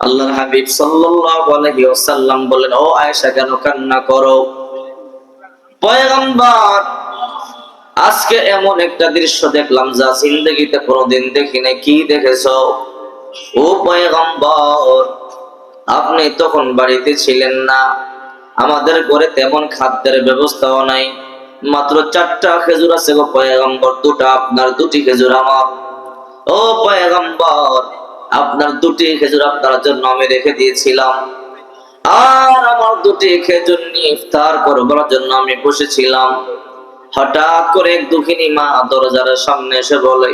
আল্লাহর হাবিব সাল্লাল্লাহু আলাইহি ওয়াসাল্লাম বলেন, ও আয়েশা কেন কান্না করো? পয়গম্বর, আজকে এমন একটা দৃশ্য দেখলাম যা জিন্দেগিতে কোনোদিন দেখি নাই। কি দেখেছো? ও পয়গম্বর, আপনি তখন বাড়িতে ছিলেন না, আমাদের ঘরে তেমন খাদ্যের ব্যবস্থাও নাই, মাত্র 4টা খেজুর আছে গো পয়গম্বর, 2টা আপনার, 2টি খেজুর আমার। ও পয়গম্বর, আপনার 2টি খেজুর আপনার জন্য আমি রেখে দিয়েছিলাম, আর আমার 2টি খেজুর নিয়ে ইফতার করবার জন্য আমি বসেছিলাম। হঠাৎ করে এক দুঃখিনী মা দরজার সামনে এসে বলে,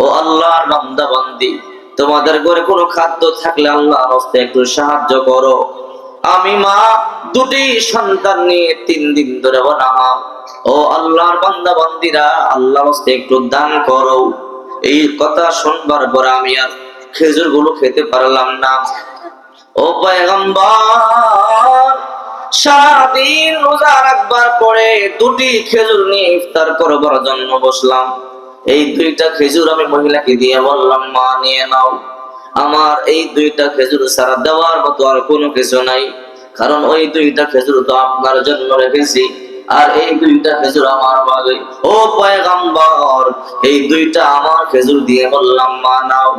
ও আল্লাহর বান্দা বান্দি, তোমাদের ঘরে কোনো খাদ্য থাকলে আল্লাহর রাস্তায় একটু সাহায্য করো। আমি মা 2টি সন্তান নিয়ে 3 দিন ধরে অনাহার। ও আল্লাহর বান্দা বান্দিরা, আল্লাহর রাস্তায় একটু দান করো। এই কথা শুনবার পর আমি আর খেজুর গুলো খেতে পারলাম না। ও পয়গম্বর, সারাদিন রোজা রাখবার পরে 2টি খেজুর নিয়ে ইফতার করবার জন্য বসলাম। এই 2টা খেজুর আমি মহিলাকে দিয়ে বললাম, মা নিয়ে নাও। আমার এই 2টা খেজুর ছাড়া দেওয়ার মতো আর কোনো কিছু নাই, কারণ ওই 2টা খেজুর তো আপনার জন্য রেখেছি, আর এই 2টা খেজুর আমার বাগে। ও পয়গম্বর, এই 2টা আমার খেজুর দিয়ে বললাম, মা নাও,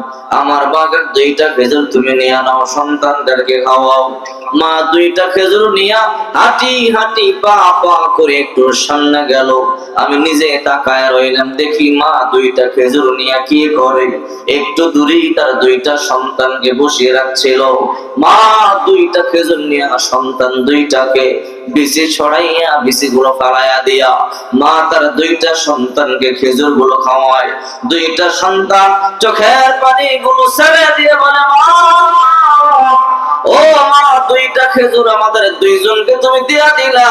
আমার বাগের 2টা খেজুর তুমি নিয়ে নাও, সন্তানদেরকে খাওয়াও। মা 2টা খেজুর নিয়ে হাঁটি হাঁটি পা পা করে একটু সামনে গেল। আমি নিজে তাকায় রইলাম, দেখি মা 2টা খেজুর নিয়ে কি করে। একটু দূরেই তার 2টা সন্তানকে বসিয়ে রাখছিল। মা 2টা খেজুর নিয়ে সন্তান 2টাকে বিচি ছড়াইয়া বিচি গুলো ফালাইয়া দিয়া মা তার 2টা সন্তানকে খেজুর গুলো খাওয়ায়। 2টা সন্তান চোখের পানি গুলো ছেড়ে দিয়ে বলে, মা, ও মা, 2টা খেজুর আমাদের 2জনকে তুমি দিয়া দিলা।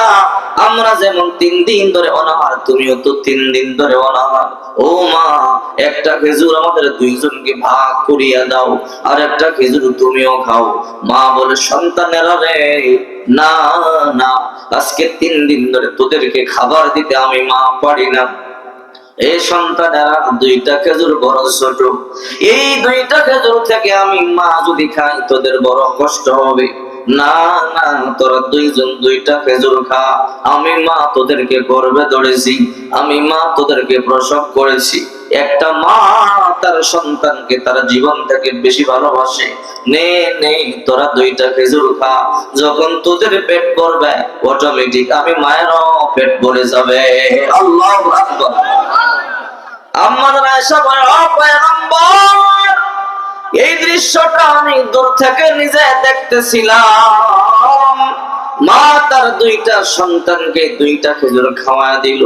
আমরা যেমন 3 দিন ধরে অনাহার, তুমিও তো 3 দিন ধরে অনাহার। ও মা, একটা খেজুর আমাদের 2জনকে ভাগ করিয়া দাও, আর একটা খেজুর তুমিও খাও। মা বলে, সন্তানেরা রে, না না, আজকে 3 দিন ধরে তোদেরকে খাবার দিতে আমি মা পারি না। এই সন্তানেরা 2টা খেজুর বড় ছোট, এই 2টা খেজুর থেকে আমি মা যদি খাই তোদের বড় কষ্ট হবে। না না, তোরা 2জন 2টা খেজুর খা। আমি মা তোদেরকে গর্ভে ধরেছি, আমি মা তোদেরকে প্রসব করেছি। একটা মা তার সন্তানকে তার জীবন থেকে বেশি ভালোবাসে। নে নে, তোরা 2টা খেজুর খা। যখন তোদের পেট ভরবে, অটোমেটিক আমি মায়েরও পেট ভরে যাবে। আল্লাহু আকবার। আমাদের আয়েশা বলে, ও পয়গম্বর, এই দৃশ্যটা আমি দূর থেকে নিজে দেখতেছিলাম। মা তার 2টা সন্তানকে 2টা খেজুর খাওয়া দিল,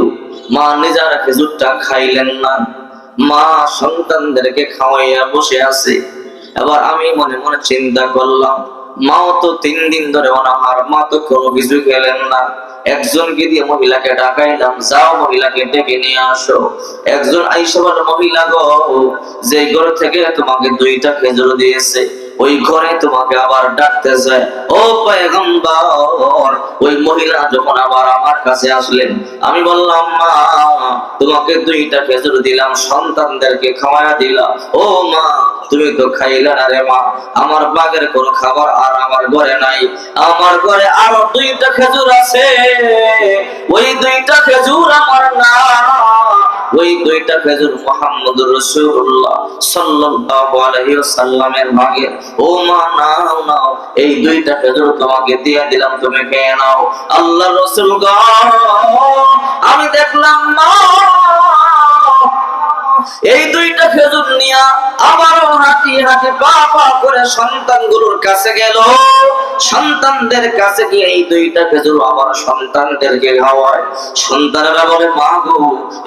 মা নিজের খেজুরটা খাইলেন না, মা সন্তানদেরকে খাওয়াইয়া বসে আছে। এবার আমি মনে মনে চিন্তা করলাম, মাও তো 3 দিন ধরে অনাহার, মা তো কোনো কিছু খেলেন না। একজনকে দিয়ে মহিলাকে ডাকাইলাম, যাও মহিলাকে ডেকে নিয়ে আসো। একজন আইসা বলে, মহিলা গো, যে ঘর থেকে তোমাকে 2টা খেজুর দিয়েছে, ওই ঘরে তোমাকে আবার ডাকতে যায়। ও পয়গম্বর, ওই মহিলা যখন আবার আমার কাছে আসলেন, আমি বললাম, মা, তোমাকে 2টা খেজুর দিলাম, সন্তানদেরকে খাওয়ায়া দিলাম। ও মা, তুমি তো খাইলে না রে মা, আমার বাগের কোনো খাবার আর আমার ঘরে নাই, আমার ঘরে আরো 2টা খেজুর আছে, ওই 2টা খেজুর আমার না, ওই 2টা খেজুর মুহাম্মদুর রাসূলুল্লাহ সাল্লাল্লাহু আলাইহি ওয়াসাল্লামের ভাগে। ও মা, নাও নাও, এই 2টা খেজুর তোমাকে দিয়ে দিলাম, তুমি খেয়ে নাও। আল্লাহর রাসূল গো, আমি দেখলাম মা এই 2টা খেজুর নিয়ে আবারও হাঁটি হাঁটি পা পা করে সন্তানগুলোর কাছে গেল। সন্তানদের কাছে গিয়ে এই 2টা খেজুর আমার সন্তানদেরকে খাওয়ায়। সন্তানেরা বলে, মা গো,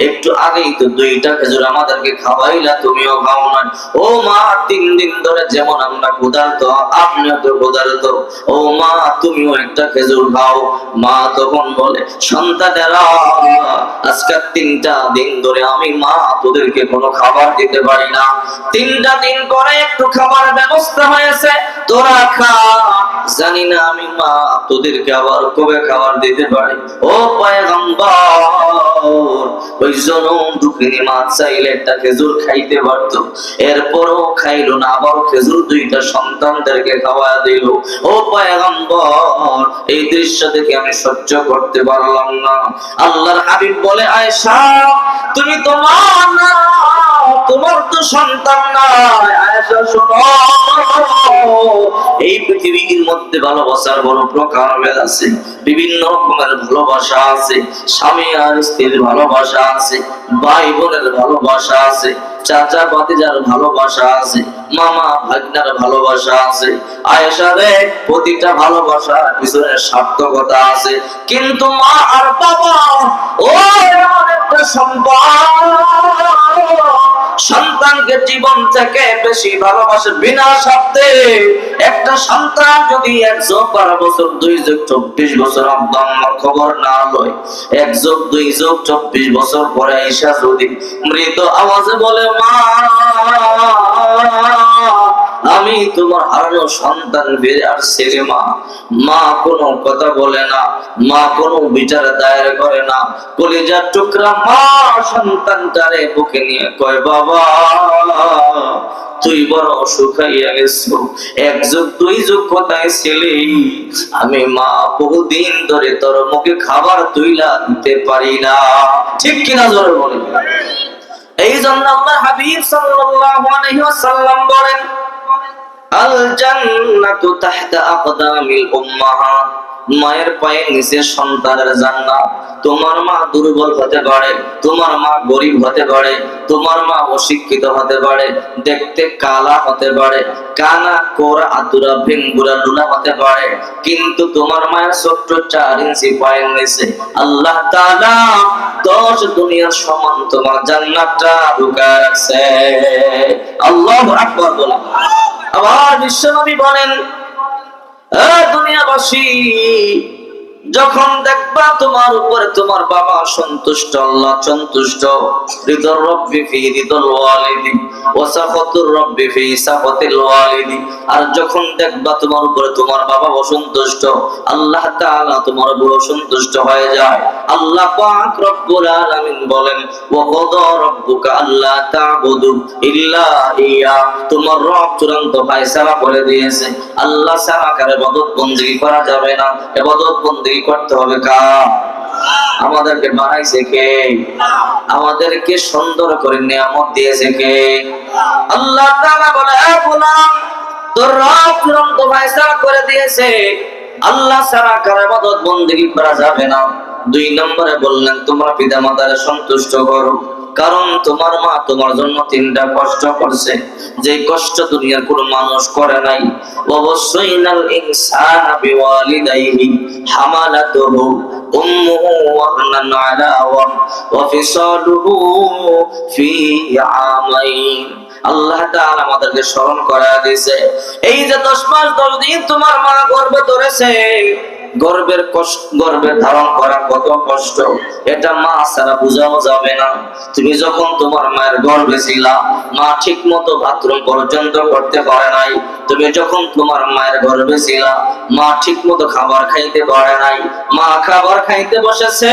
একটু আগেই তো 2টা খেজুর আমাদেরকে খাওয়াইলা, তুমিও খাও না। ও মা, 3 দিন ধরে যেমন আমরা ক্ষুধার্ত, আপনিও তো ক্ষুধার্ত। ও মা, তুমিও একটা খেজুর খাও। মা তখন বলে, সন্তানেরা, আজকে 3টা দিন ধরে আমি মা তোদেরকে কোনো খাবার দিতে পারি না। 3টা দিন পরে একটু খাবার ব্যবস্থা হয়েছে, তোরা খা। জানি না আমি মা তোদেরকে আবার কবে খাবার দিতে পারি। ও পয়গম্বর, ওই জনম দুঃখিনী মা চাইলে একটা খেজুর খাইতে পারতো, এরপরও খাইলো না, আবার খেজুর দুইটা সন্তানদেরকে খাওয়া দিল। ও পয়গম্বর, এই দৃশ্য দেখে আমি সহ্য করতে পারলাম না। আল্লাহর হাবিব বলে, আয়েশা তুমি তো মা না, তোমার তো সন্তান নাই। আয়েশা শোনো, এই পৃথিবীর মধ্যে ভালোবাসার বড় প্রকারভেদ আছে, বিভিন্ন রকমের ভালোবাসা আছে। স্বামী আর স্ত্রীর ভালোবাসা আছে, ভাই বোনের ভালোবাসা আছে, চাচা ভাতিজার ভালোবাসা আছে, মামা ভাগ্নার ভালোবাসা আছে। আয়েশা রে, প্রতিটা ভালোবাসার পিছনে সার্থকতা আছে, কিন্তু মা আর বাবা ও এমন একটা সম্পদ, সন্তানকে জীবন থেকে বেশি ভালোবাসে বিনা শর্তে। একটা সন্তান যদি 1 যোগ 12 বছর 2 যোগ 24 বছর আব্বা আম্মার খবর না লয়, 1 যোগ 2 যোগ 24 বছর পরে আয়েশা যদি মৃত আওয়াজে বলে, মা আমি তোমার হারানো সন্তান ফিরে আসছে রে মা, মা কোনো কথা বলে না, মা কোনো বিচার দায়ের করে না। কলিজার টুকরা মা সন্তানটারে বুকে নিয়ে কয়, বাবা তুই বড় সুখাইয়া গেছো, 1 যোগ 2 যোগ কোথায় ছিলি? আমি মা বহুদিন ধরে তোর মুখে খাবার তুইলা দিতে পারি না। ঠিক কিনা জোরে বলে। এই জন্য আল্লাহ হাবিব সাল্লাল্লাহু আলাইহি ওয়াসাল্লাম বলেন, আল জান্নাতু তাহতা আকদামিল উম্মাহাত, মায়ের পায়ের নিচে সন্তানের জান্নাত। তোমার মা দুর্বল হতে পারে, তোমার মা গরিব হতে পারে, তোমার মা অশিক্ষিত হতে পারে, দেখতে কালা হতে পারে, কানা কোরা আতুরা ভেঙ্গুরা লুলা হতে পারে, কিন্তু তোমার মায়ের ছোট্ট 4 ইঞ্চি পায়ের নিচে আল্লাহ তাআলা 10 দুনিয়ার সমান তোমার জান্নাতটা ঢুকায় রাখছে। আল্লাহু আকবার বলা। আবার বিশ্বনবী বলেন, দুনিয়াবাসী যখন দেখবা তোমার উপরে তোমার বাবা সন্তুষ্ট, আল্লাহ সন্তুষ্ট, রিদর রব্বি ফি রিদল ওয়ালিদি ওয়া সাখাতুর রব্বি ফি সাখাতিল ওয়ালিদি, আর যখন দেখবা তোমার উপরে তোমার বাবা অসন্তুষ্ট, আল্লাহ তাআলা তোমার উপর অসন্তুষ্ট হয়ে যায়। আল্লাহ পাক রব্বুল আলামিন বলেন, ওয়া ক্বাদা রাব্বুকা আল্লা তা'বুদু ইল্লা ইয়া, তোমার রব চূড়ান্ত ফয়সালা করে দিয়েছে, আল্লাহ ছাড়া কারো ইবাদত বندگی করা যাবে না, ইবাদত বندگی করতে হবে কার? আমাদেরকে বানাইছে কে? আমাদেরকে সুন্দর করে নিয়ামত দিয়েছে কে? আল্লাহ তাআলা বলে, এ গোলাম তোর রব চূড়ান্ত ফয়সালা করে দিয়েছে, আল্লাহ ছাড়া কারো ইবাদত বندگی করা যাবে না। 2 নম্বরে বললেন, তোমরা পিতামাতাকে সন্তুষ্ট করো, কারণ তোমার মা তোমার জন্য 3টা কষ্ট করছে, যে কষ্ট দুনিয়ার কোনো মানুষ করে নাই। ওয়াসাইনাল ইনসানা বিওয়ালিদাইহি হামালাতুহু উম্মুহু ওয়াহনান আলা ওয়া ফিসালুহু ফি আমাইন। আল্লাহ তাআলা আমাদেরকে স্মরণ করা দিয়েছে, এই যে 10 মাস 10 দিন তোমার মা গর্ভে ধরেছে, গর্ভের কষ্ট, গর্ভে ধারণ করা কত কষ্ট, এটা মা ছাড়া বোঝানো যাবে না। তুমি যখন তোমার মায়ের গর্ভে ছিলা, মা ঠিক মতো বাথরুম পর্যন্ত করতে পারে নাই। তুমি যখন তোমার মায়ের গর্ভে ছিলা, মা ঠিক মতো খাবার খাইতে পারে নাই। মা খাবার খাইতে বসেছে,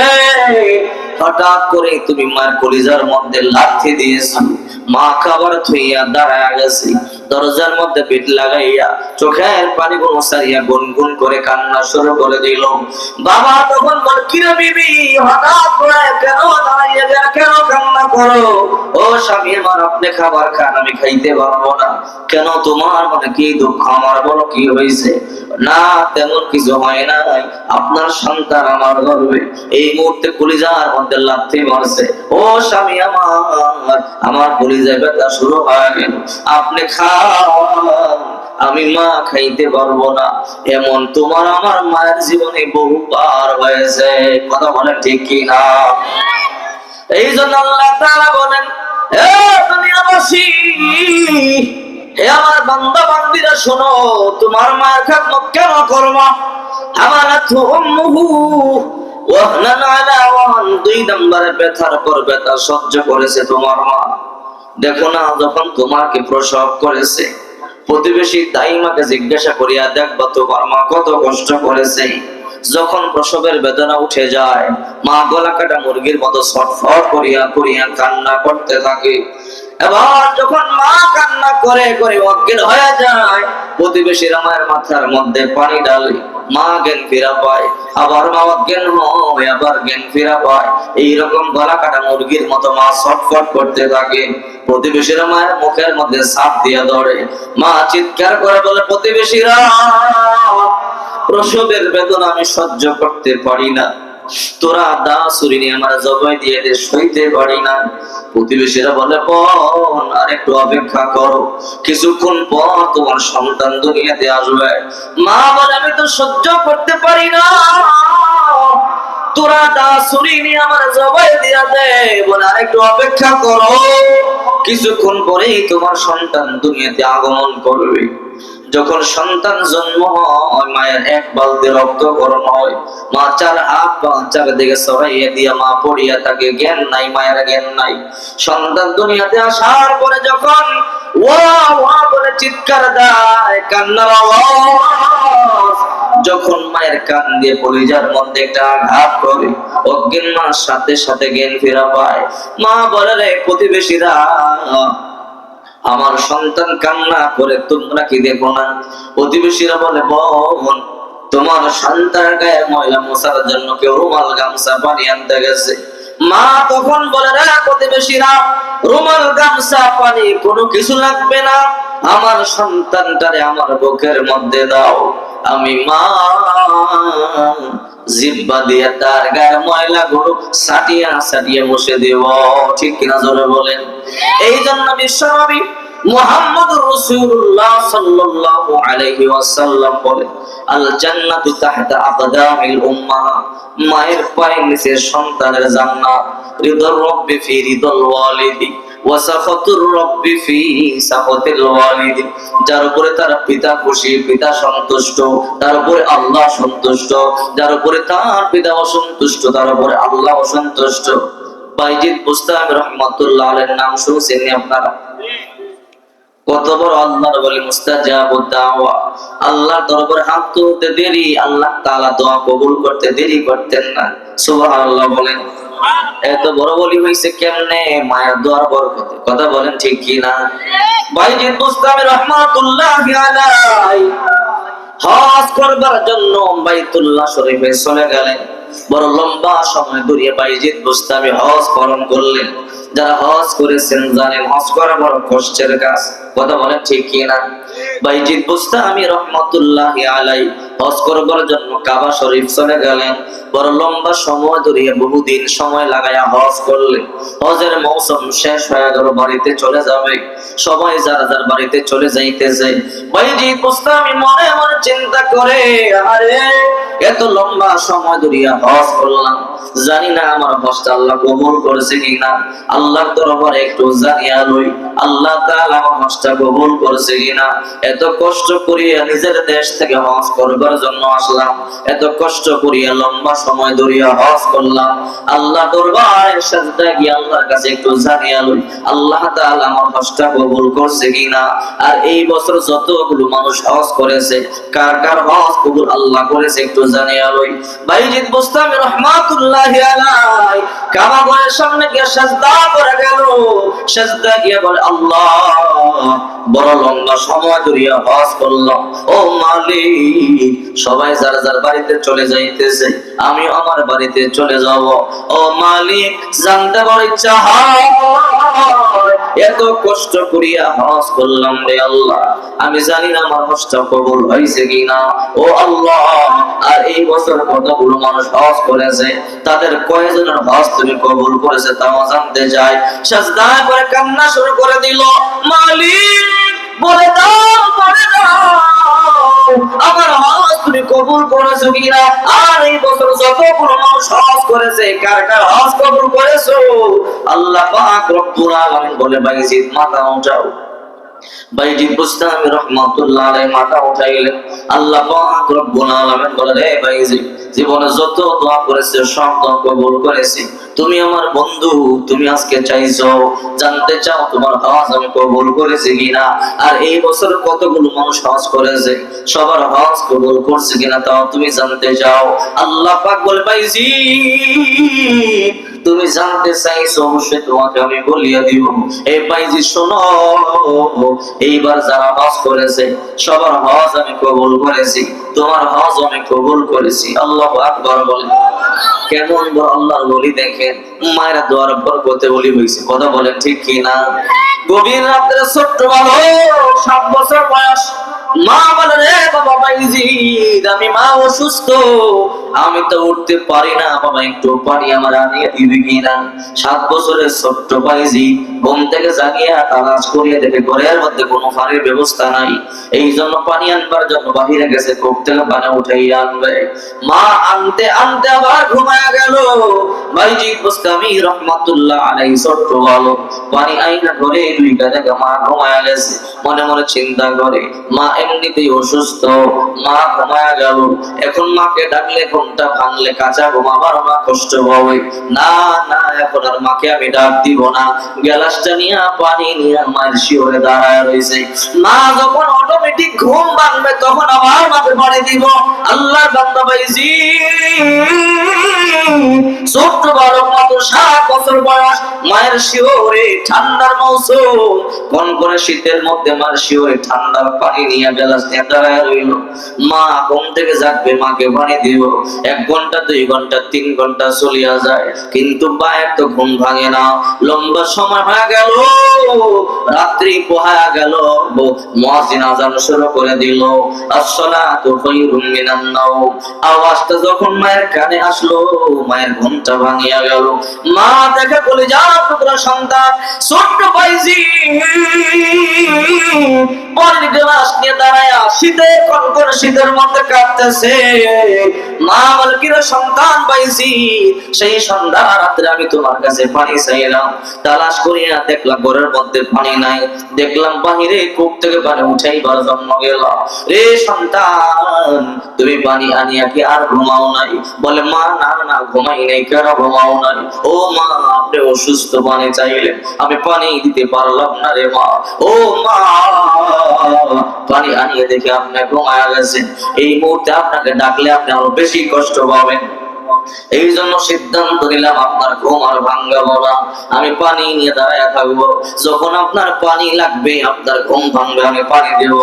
হঠাৎ করে তুমি মায়ের কলিজার মধ্যে লাথি দিয়েছো, মা খাবার থইয়া দাঁড়ায় গেছে, দরজার মধ্যে পিঠ লাগাইয়া চোখের পানি গুলো সারিয়া গুনগুন করে কান্না শুরু করে দিল। বাবা তখন বল, কি রে বিবি, হঠাৎ করে কেন দাঁড়াইয়া কেন কান্না করো? ও স্বামী আমার, আপনি খাবার খান, আমি খাইতে পারবো না। কেন, তোমার মনে কি দুঃখ? আমার বলো কি হয়েছে? না তেমন কিছু হয় নাই, আপনার সন্তান আমার গর্ভে এই মুহূর্তে কলিজার মধ্যে লাথি মারছে। ও স্বামী আমার কলিজায় ব্যথা শুরু হয়ে গেল, আপনি খান, আমি মা খাইতে পারবো না। এমন তোমার আমার মায়ের জীবনে বহুবার হয়েছে, কথা বলেন ঠিক কি না? এই জন্য আল্লাহ তাআলা বলেন, এ দুনিয়াবাসী, হে আমার বান্দা বান্দীরা শোনো, তোমার মায়ের খেদমত কেন করবা? হামালাতহু উম্মুহু ওয়াহনান আলা ওয়াহন, 2 নম্বরে ব্যথার পর ব্যথা সহ্য করেছে তোমার মা। দেখো না, যখন তোমাকে প্রসব করেছে, প্রতিবেশী দাইমাকে জিজ্ঞাসা করিয়া দেখবা তোমার মা কত কষ্ট করেছে। যখন প্রসবের বেদনা উঠে যায়, মা গলা কাটা মুরগির মতো ছটফট করিয়া করিয়া কান্না করতে থাকে। এবার যখন মা কান্না করে করে অজ্ঞান হয়ে যায়, প্রতিবেশীরা মায়ের মাথার মধ্যে পানি ঢালে, মা জ্ঞান ফিরা পায়, আবার মা অজ্ঞান হয়, আবার জ্ঞান ফিরা পায়। এইরকম গলা কাটা মুরগির মতো মা ছটফট করতে থাকে। প্রতিবেশীরা মায়ের মুখের মধ্যে চাপ দিয়ে ধরে, মা চিৎকার করে বলে, প্রতিবেশীরা, প্রসবের বেদনা আমি সহ্য করতে পারি না, তোরা দা ছুরি নিয়ে আমার জবাই দিয়ে দে, সইতে পারি না। প্রতিবেশীরা বলে, বোন আর একটু অপেক্ষা করো, কিছুক্ষণ পর তোমার সন্তান দুনিয়াতে আসবে। মা বলে, আমি তো সহ্য করতে পারি না, তোরা দা ছুরি নিয়ে আমার জবাই দিয়ে দে, বলে আর একটু অপেক্ষা করো, কিছুক্ষণ পরেই তোমার সন্তান দুনিয়াতে আগমন করবে। যখন সন্তান জন্ম হয়, মায়ের এক বালতি রক্তকরণ হয়, মা চার হাত পা চারিদিকে ছড়াইয়া দিয়া মা পড়িয়া থাকে, জ্ঞান নাই, মায়ের জ্ঞান নাই। সন্তান দুনিয়াতে আসার পরে যখন ওয়া ওয়া বলে চিৎকার দেয়, কান্নার আওয়াজ যখন মায়ের কান দিয়ে কলিজার মধ্যে একটা আঘাত করে, অজ্ঞান মার সাথে সাথে জ্ঞান ফেরা পায়। মা বলে, রে প্রতিবেশীরা, আমার সন্তান কান্না করে, তোমরা কি দেখো না? প্রতিবেশীরা বলে, বোন তোমার সন্তানের গায়ে ময়লা মোছার জন্য কেউ রুমাল গামছা পানি আনতে গেছে। মা তখন বলে, রে প্রতিবেশীরা, রুমাল গামছা পানি কোনো কিছু লাগবে না, আমার সন্তানটারে আমার বুকের মধ্যে দাও, আমি মা জিব্বা দিয়ে তার গায়ের ময়লা গুলো সাটিয়া সাটিয়া মুছে দেব। ঠিক কিনা জোরে বলেন? এই জন্য বিশ্বনবী মুহাম্মদুর রাসূলুল্লাহ সাল্লাল্লাহু আলাইহি ওয়াসাল্লাম বলেন, আল জান্নাতু তাহতা আকদামিল উম্মাহ, মায়ের পায়ের নিচে সন্তানের জান্নাত। রিদুর রাব্বি ফি রিদুল ওয়ালিদি ওয়া সাখাতুর রাব্বি ফি সাখাতিল ওয়ালিদি, যার উপরে তার পিতা খুশি, পিতা সন্তুষ্ট, তার উপরে আল্লাহ সন্তুষ্ট, যার উপরে তার পিতা অসন্তুষ্ট, তার উপরে আল্লাহ অসন্তুষ্ট। বাইজিদ বুস্তামি রাহমাতুল্লাহ আলাইহির নাম শুনছেন আপনারা? কত বড় আল্লাহর বলি, মুস্তাজাবুদ দাওয়া। আল্লাহর দরবারে হাত তুলতে দেরি, আল্লাহ তাআলা দোয়া কবুল করতে দেরি করতেন না। সুবহানাল্লাহ বলেন। এত বড় বলি হইছে কেমনে? মায়ের দোয়ার বরকতে। কথা বলেন ঠিক কি না? বাইজিদ বুস্তামি রাহমাতুল্লাহি আলাইহি হজ করবার জন্য বাইতুল্লাহ শরীফে চলে গেলেন। বড় লম্বা সময় ধরে বাইজিদ বুস্তামি হজ পালন করলেন। যারা হজ করেছেন জানেন, হজ করা বড় কষ্টের কাজ। কথা বলেন ঠিক কি না? বাইজিদ বুস্তামি রাহমাতুল্লাহি আলাইহি হজ করবার জন্য কাবা শরীফ চলে গেলেন। বড় লম্বা সময় ধরে, বহুদিন সময় লাগায়া হজ করলেন। হজের মৌসুম শেষ হয়ে গেল, বাড়িতে চলে যাবে। সবাই যারা যার বাড়িতে চলে যাইতেছে, বাইজিদ বুস্তামি মনে মনে চিন্তা করে, আরে এত লম্বা সময় ধরে হজ করলাম, জানি না আমার হজটা আল্লাহ কবুল করেছে কিনা। আল্লাহর দরবারে একটু জানিয়া লই, আল্লাহ তাআলা আমার হজটা কবুল করেছে কিনা। এত কষ্ট করিয়া নিজের দেশ থেকে হজ করবার জন্য আসলাম, এত কষ্ট করিয়া লম্বা সময় ধরিয়া হজ করলাম, আল্লাহ দরবারে সাজদা গিয়ে আল্লাহর কাছে একটু জানিয়া লই, আল্লাহ তাআলা আমার হজটা কবুল করছে কিনা। আর এই বছর যতগুলো মানুষ হজ করেছে, কার কার হজ কবুল আল্লাহ করেছে একটু জানিয়া লই। বাইজিদ বুস্তামি রাহমাতুল্লাহি আলাইহি কাবা ঘরের সামনে গিয়ে সাজদা করে গেল। সাজদা গিয়ে বলে, আল্লাহ বড় লম্বা সময় ধরিয়া হজ করলাম, ও মালিক সবাই যার যার বাড়িতে চলে যাইতেছে, আমি আমার বাড়িতে চলে যাব। ও মালিক জানতে বড় ইচ্ছা হয়, এত কষ্ট করিয়া হজ করলাম রে আল্লাহ, আমি জানি না আমার হজটা কবুল হয়েছে কিনা। ও আল্লাহ, আর এই বছর কতগুলো মানুষ হজ করেছে, তাদের কয়জনের হজ তুমি কবুল করেছে তাও জানতে চাই। সাজদায় পড়ে কান্না শুরু করে দিল, মালিক বলে দাও, বলে দাও আমার হজ তুমি কবুল করেছো কিনা। আর এই বছর যতগুলো মানুষ হজ করেছে, কার কার হজ কবুল করেছো। আল্লাহ পাক রব্বুল আলামিন বলে, বাইজিদ মাথা উঠাও। বাইজিদ বুস্তামি রাহমাতুল্লাহ আলাইহি মাথা উঠাইলেন। আল্লাহ পাক রব্বুল আলামিন বলে, রে বাইজিদ জীবনে যত দোয়া করেছে সব দোয়া কবুল করেছি, তুমি আমার বন্ধু, তুমি আজকে চাইছো, জানতে চাও তোমার হজ আমি কবুল করেছি কিনা। আর এই বছর কতগুলো মানুষ হজ করেছে, সবার হজ কবুল করছে কিনা তাও তুমি জানতে চাও। আল্লাহ পাক বলে ভাইজি তুমি জানতে চাইছো, অবশ্যই তোমাকে আমি বলিয়ে দিব। এই ভাইজি শোনো, এইবার যারা হজ করেছে সবার হজ আমি কবুল করেছি, তোমার হজ আমি কবুল করেছি। আল্লাহু আকবার বলে। কেমন বড় আল্লাহর ওলি দেখেন, মায়ের দোয়ার বরকতে ওলি হইছে। কথা বলেন ঠিক কি না? গভীর রাতে ছোট্ট বালক 7 বছর বয়স, মা বলে রে বাবা বাইজিদ আমি মা অসুস্থ, আমি তো উঠতে পারি না, বাবা একটু পানি আমার আনিয়ে দিবি কিনা। 7 বছরের ছোট্ট বাইজি ঘুম থেকে জাগিয়া তালাশ করিয়ে দেখে ঘরের মধ্যে কোনো পানির ব্যবস্থা নাই। এই জন্য পানি আনবার জন্য বাহিরে গেছে, কূপ থেকে পানি উঠাইয়া আনবে। মা আনতে আনতে আবার ঘুমায়া গেল। বাইজি বুস্তামি রহমাতুল্লাহ আলাইহি ছোট্ট বালক পানি আইনা ঘরে ঢুইকা দেখে মা ঘুমায়া গেছে। মনে মনে চিন্তা করে মা এমনিতেই অসুস্থ, মা ঘুমায়া গেল, এখন মাকে ডাকলে ঘুমটা ভাঙলে কাঁচা ঘুমাবার মা কষ্ট হবে। না না, এখন আর মাকে আমি ডাক দিব না। গ্লাসটা নিয়ে পানি নিয়ে মায়ের শিওরে দাঁড়ায় রয়েছে। মা যখন অটোমেটিক ঘুম ভাঙবে তখন আবার মাকে পানি দিব। আল্লাহর বান্দা বাইজি ছোট্ট বালক মাত্র 7 বছর বয়স, মায়ের শিওরে ঠান্ডার মৌসুম, কোন করে শীতের মধ্যে মায়ের শিওরে ঠান্ডার পানি নিয়ে গ্লাস নিয়ে দাঁড়ায় রইল। মা ঘুম থেকে জাগবে, মাকে পানি দিব। 1 ঘন্টা 2 ঘন্টা 3 ঘন্টা চলিয়া যায়, কিন্তু মায়ের তো ঘুম ভাঙে না। লম্বা সময় হয়ে গেল, রাত্রি পোহায়া গেল, মুয়াজ্জিন আযান শুরু করে দিল, আসসালাতু খায়রুম মিনান নাওম। আওয়াজটা যখন মায়ের কানে আসলো, মায়ের ঘুমটা ভাঙিয়া গেল। মা দেখে বলে যা টুকরা সন্তান ছোট্ট বাইজি পানির গ্লাস নিয়ে দাঁড়ায় শীতে কনকনে শীতের মধ্যে কাঁদতেছে। মা বলে কি রে সন্তান বাইজি, সেই সন্ধ্যা রাত্রে আমি তোমার কাছে পানি চাইলাম, তালাশ করিয়া দেখলাম ঘরের মধ্যে পানি নাই, দেখলাম বাহিরে কূপ থেকে পানি উঠাইবার জন্য গেলাম। রে সন্তান তুমি পানি আনিয়া কি আর ঘুমাও নাই? বলে মা না না ঘুমাই নাই। কেন ঘুমাও নাই? ও মা আপনি অসুস্থ, পানি চাইলেন আমি পানি দিতে পারলাম না রে মা। ও মা পানি আনিয়ে দেখে আপনি ঘুমায়া গেছেন, এই মুহূর্তে আপনাকে ডাকলে আপনি আরো বেশি কষ্ট পাবেন। এই জন্য সিদ্ধান্ত নিলাম আপনার ঘুম আর ভাঙাবো না, আমি পানি নিয়ে দাঁড়ায় থাকবো। যখন আপনার পানি লাগবে, আপনার ঘুম ভাঙবে, আমি পানি দেব।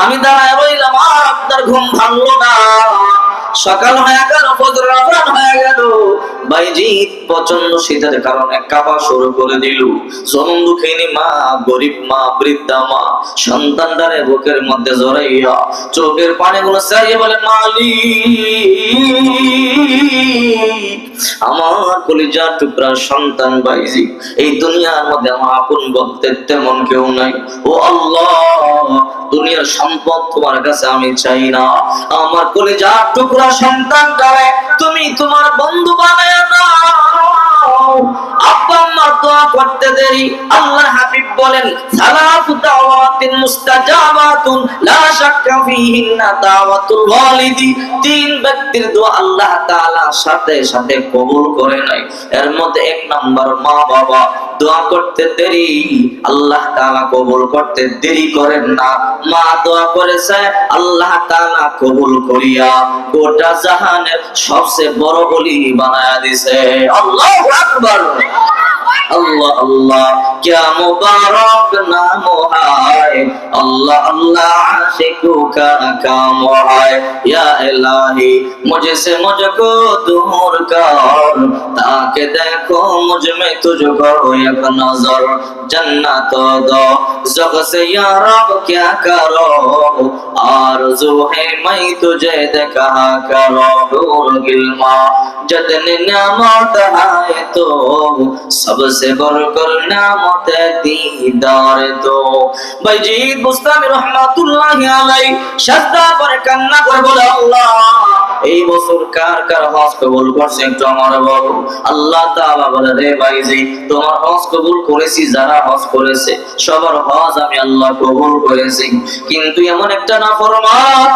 আমি দাঁড়ায় রইলাম আর আপনার ঘুম ভাঙলো না। সকাল হয়ে গেল, ফজর আযান হয়ে গেল, বাইজিৎ প্রচন্ড শীতের কারণে কাঁপা শুরু করে দিল। জনম দুঃখিনী মা, গরিব মা, বৃদ্ধা মা সন্তানটারে বুকের মধ্যে জড়াইয়া চোখের পানিগুলো চাইয়ে বলে মালিক আমার কলিজার টুকরা সন্তান বাইজি, এই দুনিয়ার মধ্যে আমার আপন বলতে তেমন কেউ নাই। ও আল্লাহ দুনিয়ার সম্পদ তোমার কাছে আমি চাই না, আমার কলিজার টুকরা সন্তানটারে তুমি তোমার বন্ধু বানায় নাও। আব্বা আম্মা দোয়া করতে দেরি, আল্লাহর হাবিব বলেন সালাতু দাওয়াতিন মুস্তাজাবাতুন লা শাক্কা ফীহিন্না দাওয়াতুল ওয়ালিদি। 3 ব্যক্তির দোয়া আল্লাহ তাআলা সাথে সাথে কবুল করে নাই। এর মধ্যে 1 নাম্বার মা বাবা। দোয়া করতে দেরি, আল্লাহ তাআলা কবুল করতে দেরি করেন না। মা দোয়া করেছে, আল্লাহ তাআলা কবুল করিয়া গোটা জাহানের সবচেয়ে বড় ওলি বানায়া দিয়েছে। আল্লাহু আকবার। अल्लाह अल्लाह क्या मुबारक नाम है, अल्लाह अल्लाह आशिकों का काम है। या इलाही मुझसे मुझको दूर कर, ताकि देखो मुझ में तुझको एक नजर। जन्नत दो ज़ग से या रब क्या करो, आरज़ू है मैं तुझे देखा करो। दूर गिल्मा जतने नियामत है तो सबसे बढ़कर नियामत दीदार दो। বাইজিদ বুস্তামি রহমাতুল্লাহি আলাইহি সাজদা করে কান্না করে বলে আল্লাহ এই বছর কার কার হজ কবুল করছে একটু আমার বলো। আল্লাহ তাআলা বলে রে বাইজিদ তোমার হজ কবুল করেছি, যারা হজ করেছে সবার হজ আমি আল্লাহ কবুল করেছি, কিন্তু এমন একটা নাফরমান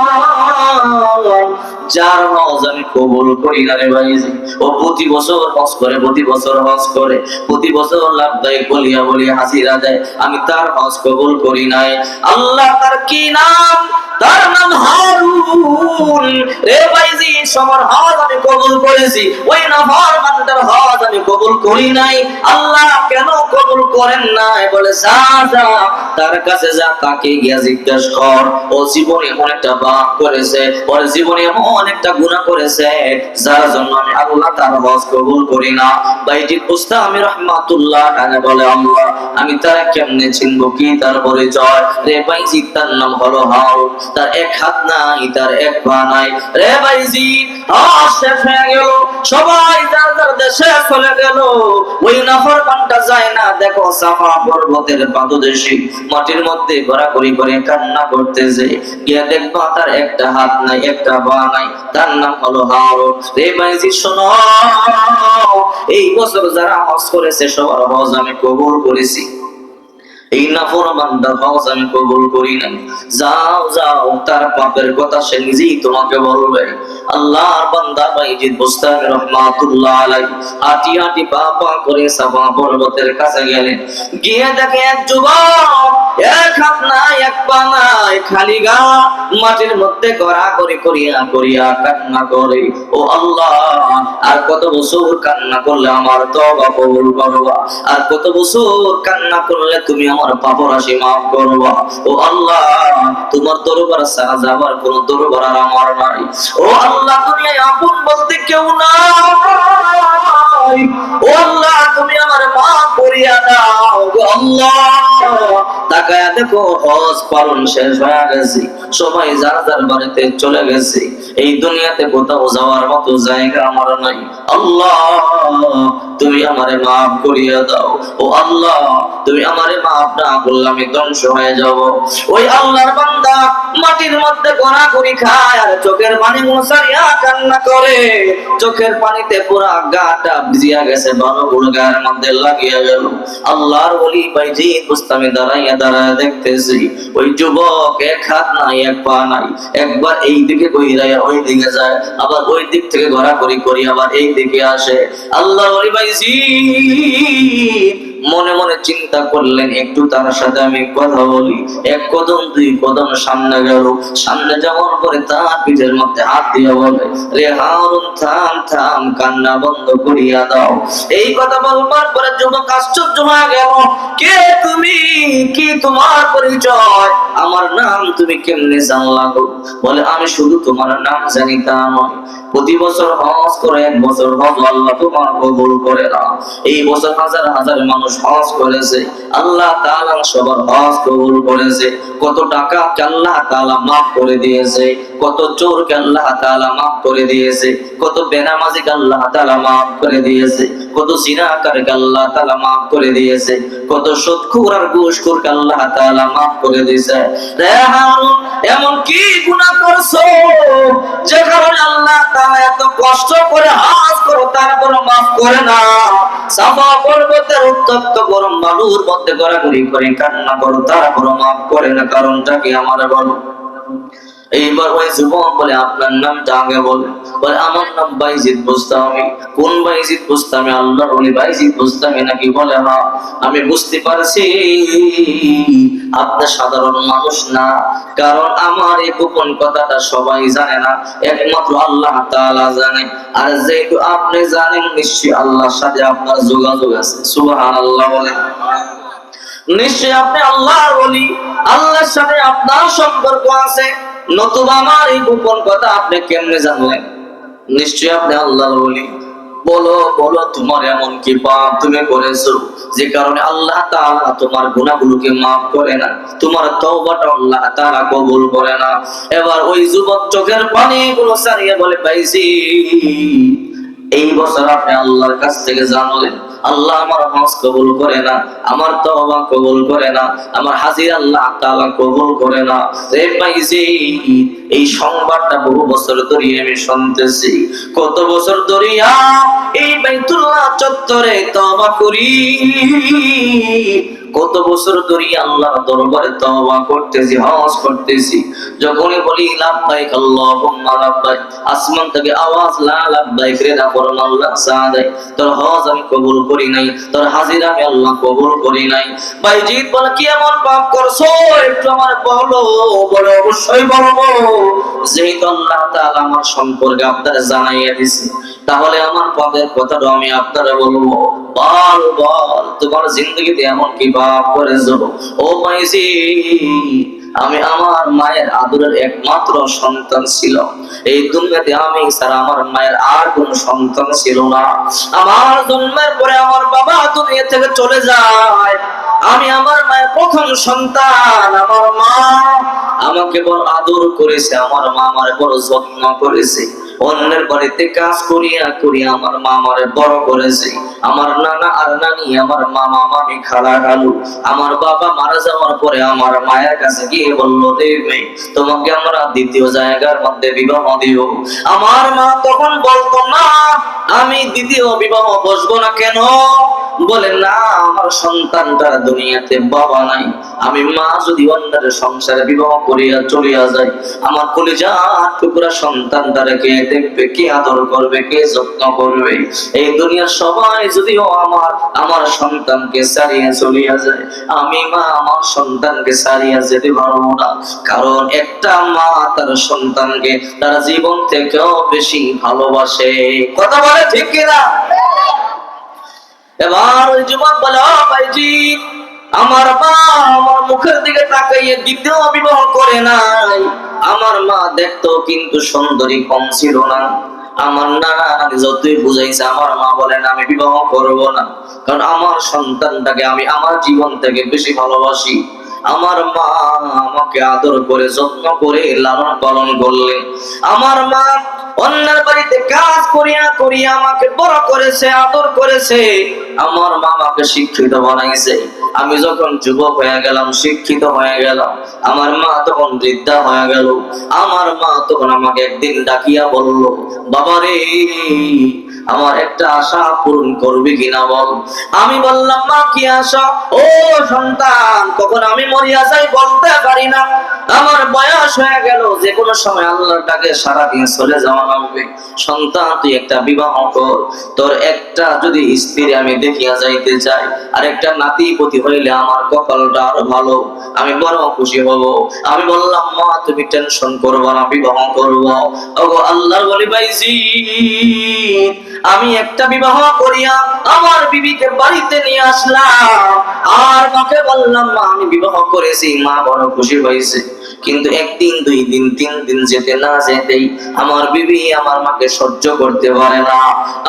যার হজ আমি কবুল করি না রে ভাইজি। ও প্রতি বছর হজ করে, প্রতি বছর হজ করে, প্রতি বছর লাভদায়ক বলিয়া বলিয়া হাজিরা দেয়, আমি তার হজ কবুল করি নাই। আল্লাহ তার কি নাম? তার নাম হারুন। রে ভাইজি, সবার হজ আমি কবুল করেছি, ওই নাফরমানটার হজ আমি কবুল করি নাই। আল্লাহ কেন কবুল করেন নাই? বলে যা যা, তার কাছে যা, তাকে গিয়া জিজ্ঞাসা কর। ও জীবনে এমন একটা পাপ করেছে, ওর জীবনে এমন একটা গুনাহ করেছে, যার জন্য আমি আল্লাহ তার হজ কবুল করি না। বাইজিদ বুস্তামি রাহমাতুল্লাহ আলাইহি বলে, আল্লাহ আমি তার কেমনে চিনবো? কি তার পরিচয়? রে বাইজিদ, তার নাম হলো হারুন। তার এক হাত নাই, তার এক পা নাই। রে বাইজিদ, শেষ হয়ে গেল, সবাই যার যার দেশে চলে গেল। ওই নাফরমানটা যায় না, দেখো সাফা পর্বতের পাদদেশে মাটির মধ্যে ঘোরাঘুরি করে কান্না করতেছে। গিয়ে দেখবো তার একটা হাত নাই, একটা পা নাই, তার নাম হলো হারুন। রে বাইজিদ শোনো, এই বছর যারা হজ করেছে সবার হজ আমি কবুল করেছি, এই নাফরমানটার হজ আমি কবুল করি নাই। যাও যাও, তার পাপের কথা সে নিজেই তোমাকে বলবে। আল্লাহর বান্দা বাইজিদ বুস্তামি রাহমাতুল্লাহ আলাইহি হাঁটি হাঁটি পা পা করে সাফা পর্বতের কাছে গেলেন। গিয়ে দেখে এক যুবক, এক হাত নাই, এক পা নাই, খালি গা, মাটির মধ্যে গড়াগড়ি করিয়া করিয়া কান্না করে। ও আল্লাহ, আর কত বছর কান্না করলে আমার তওবা কবুল করবা? আর কত বছর কান্না করলে তুমি আমার পাপ রাশি মাফ করবা? ও আল্লাহ, তোমার দরবার ছাড়া যাবার কোন দরবার আর আমার নাই। ও আল্লাহ, তুমি আপন বলতে কেউ নাই। ও আল্লাহ, তুমি আমার মাফ করিয়া দাও গো আল্লাহ। তাকায়া দেখো, হজ পালন শেষ হয়ে গেছে, সবাই যার যার বাড়িতে চলে গেছে। এই দুনিয়াতে কোথাও যাওয়ার মতো জায়গা আমার নাই। আল্লাহ, তুমি আমারে মাফ করিয়া দাও। ও আল্লাহ, তুমি আমারে মাফ না করলে আমি ধ্বংস হয়ে যাব। ওই আল্লাহর বান্দা মাটির মধ্যে গড়াগড়ি খায় আর চোখের পানি মুছাইয়া কান্না করে। চোখের পানিতে পুরা গাটা ভিজিয়া গেছে, বালুগুলো গায়ের মধ্যে লাগিয়া গেল। আল্লাহর ওলি বাইজিদ বুস্তামি দাঁড়াইয়া দাঁড়াইয়া দেখতেছি, ওই যুবক এক হাত নাই, এক পা নাই, একবার এই দিকে কইরাইয়া ওই দিকে যায়, আবার ওই দিক থেকে ঘোরাঘুরি করি আবার এই দিকে আসে। আল্লাহর ওলি বাইজিদ মনে মনে চিন্তা করলেন, একটু তার সাথে আমি কথা বলি। এক কদম দুই কদম সামনে গেল, সামনে যাওয়ার পরে তার পিঠের মধ্যে হাত দিয়ে বলে, রে হারুন, থাম থাম, কান্না বন্ধ করিয়া দাও। এই কথা বলবার পরে যুবক আশ্চর্য হয়ে গেল, কে তুমি? কি তোমার পরিচয়? আমার নাম তুমি কেমনে জানলা গো? বলে, আমি শুধু তোমার নাম জানি তা নয়, প্রতি বছর হজ করে এক বছর হজ আল্লাহ তোমার কবুল করে না। এই বছর হাজার হাজার মানুষ হজ করেছে, আল্লাহ তাআলা সবার হজ কবুল করেছে। কত টাকা আল্লাহ তাআলা মাফ করে দিয়েছে, কত চোরকে আল্লাহ তাআলা মাফ করে দিয়েছে, কত বেনামাজিকে আল্লাহ তাআলা মাফ করে দিয়েছে, কত জিনাকারকে আল্লাহ তাআলা মাফ করে দিয়েছে, কত সুদখোর আর ঘুষখোরকে আল্লাহ তাআলা মাফ করে দিয়েছে। রে হারুন, এমন কি গুনাহ করছো যে কারণে আল্লাহ তাআলা এত কষ্ট করে হজ করো তারপর মাফ করে না? সাফা পর্বতের উত্তপ্ত গরম বালুর মধ্যে ঘোরাঘুরি করে কান্না করো তারপর মাফ করে না, কারণটা কি আমার বলো? এইবার ওই যুবক বলে, আপনার নামটা আগে বলে। বলে, আমার নাম বাইজিদ বুস্তামি। কোন বাইজিদ বুস্তামি? আল্লাহর ওলি বাইজিদ বুস্তামি নাকি? বলে, হ্যাঁ। আমি বুঝতে পারছি আপনি সাধারণ মানুষ না, কারণ আমার এই গোপন কথাটা সবাই জানে না, একমাত্র আল্লাহ তাআলা জানে। আর যেহেতু আপনি জানেন, নিশ্চয়ই আল্লাহর সাথে আপনার যোগাযোগ আছে। সুবহানাল্লাহ বলে, নিশ্চয় আপনি আল্লাহর ওলি, আল্লাহর সাথে আপনার সম্পর্ক আছে, নতুবা আমার এই গোপন কথা আপনি কেমনে জানলেন? নিশ্চয় আপনি আল্লাহর ওলি। বলো বলো, তোমার এমন কি পাপ তুমি করেছো যে কারণে আল্লাহ তাআলা তোমার গুনাহগুলোকে মাফ করে না, তোমার তওবাটা আল্লাহ তাআলা কবুল করে না? এবার ওই যুবক চোখের পানিগুলো ছাড়িয়ে বলে, পাইছি, এই বছর আপনি আল্লাহর কাছ থেকে জানলেন আল্লাহ আমার হজ কবুল করে না, আমার তওবা কবুল করে না, আমার হাজির আল্লাহ তাআলা কবুল করে না। এই সংবাদটা বহু বছর ধরে আমি শুনতেছি। কত বছর ধরে এই বাইতুল্লাহ চত্বরে তওবা করি, কত বছর ধরে আল্লাহর দরবারে তওবা করতেছি, হজ করতেছি, যখনই বলি লাব্বাইক আল্লাহুম্মা লাব্বাইক, আসমান থেকে আওয়াজ লা লাব্বাইক রে না করুন আল্লাহ সাদাই, তোর হজ আমি কবুল করি নাই, তোর হাজিরা আমি আল্লাহ কবুল করি নাই। বাইজিৎ বলে কি এমন পাপ করছো একটু আমার বলো। বলে অবশ্যই বলবো, যেহেতু আল্লাহ তাআলা আমার সম্পর্কে আপনারা জানাইয়া দিয়েছে, তাহলে আমার পাপের কথাটা আমি আপনারা বলবো। বল বল, তোমার জিন্দগিতে এমন কি পাপ করেছো? ও মাইজি, আমি আমার মায়ের আদরের একমাত্র সন্তান ছিল, এই দুনিয়াতে আমি ছাড়া আমার মায়ের আর কোন সন্তান ছিল না। আমার জন্মের পরে আমার বাবা দুনিয়া থেকে চলে যায়, আমি আমার মায়ের প্রথম সন্তান। আমার মা আমাকে বড় আদর করেছে, আমার মা আমার বড় যত্ন করেছে, অন্যের বাড়িতে কাজ করিয়া করিয়া আমার মা আমারে বড় করেছে। আমার নানা আর নানি, আমার মামা মামি, খালা খালু, আমার বাবা মারা যাওয়ার পরে আমার মায়ের কাছে গিয়ে বললো, দেবে তোমাকে আমরা দ্বিতীয় জায়গার মধ্যে বিবাহ দিও। আমার মা তখন বলতো, না আমি দ্বিতীয় বিবাহ বসবো না। কেন? বলে না, আমার সন্তানটার দুনিয়াতে বাবা নাই, আমি মা যদি অন্যের সংসারে বিবাহ করিয়া চলিয়া যাই, আমার কলিজার টুকরা সন্তানটারে কে দেখবে, কে আদর করবে, কে যত্ন করবে? এই দুনিয়ার সবাই যদিও আমার সন্তানকে ছাড়িয়া চলিয়া যায়, আমি মা আমার সন্তানকে ছাড়িয়া যেতে পারবো না। কারণ একটা মা তার সন্তানকে তার জীবন থেকেও বেশি ভালোবাসে। কথা বলে ঠিক কিনা? এবার ওই যুবক বলে, ভাইজি আমার মা আমার মুখের দিকে তাকাইয়ে দ্বিতীয় বিবাহ করে নাই। আমার মা দেখতো কিন্তু সুন্দরী কম ছিল না। আমার নানা যতই বুঝাইছে, আমার মা বলেন আমি বিবাহ করব না, কারণ আমার সন্তানটাকে আমি আমার জীবন থেকে বেশি ভালোবাসি। আমার মা আমাকে আদর করে যত্ন করে লালন পালন করলেন। আমার মা অন্যের বাড়িতে কাজ করিয়া করিয়া আমাকে বড় করেছে, আদর করেছে। আমার মা আমাকে শিক্ষিত বানাইছে। আমি যখন যুবক হয়ে গেলাম, শিক্ষিত হয়ে গেলাম, আমার মা তখন বৃদ্ধা হয়ে গেল। আমার মা তখন আমাকে একদিন ডাকিয়া বলল, বাবা রে, আমার একটা আশা পূরণ করবি কিনা বল। আমি বললাম, মা কি আশা? ও সন্তান, কখন আমি মরিয়া যাই বলতে পারি না, আমার বয়স হয়ে গেল, যে কোনো সময় আল্লাহর ডাকে সারাদিন চলে যাওয়া লাগবে। সন্তান তুই একটা বিবাহ কর, তোর একটা যদি স্ত্রী আমি দেখিয়া যাইতে চাই, আর একটা নাতি পতি হইলে আমার কপালটা আরো ভালো, আমি বড় খুশি হব। আমি বললাম, মা তুমি টেনশন করবো না, বিবাহ করবো। ওগো আল্লাহর বলি ভাইজি, আমি একটা বিবাহ করিয়া আমার বিবিকে বাড়িতে নিয়ে আসলাম, আর মাকে বললাম, মা আমি বিবাহ করেছি। মা বড় খুশি হয়েছে। কিন্তু একদিন, দুই দিন, তিন দিন যেতে না যেতেই আমার বিবি আমার মাকে সহ্য করতে পারে না।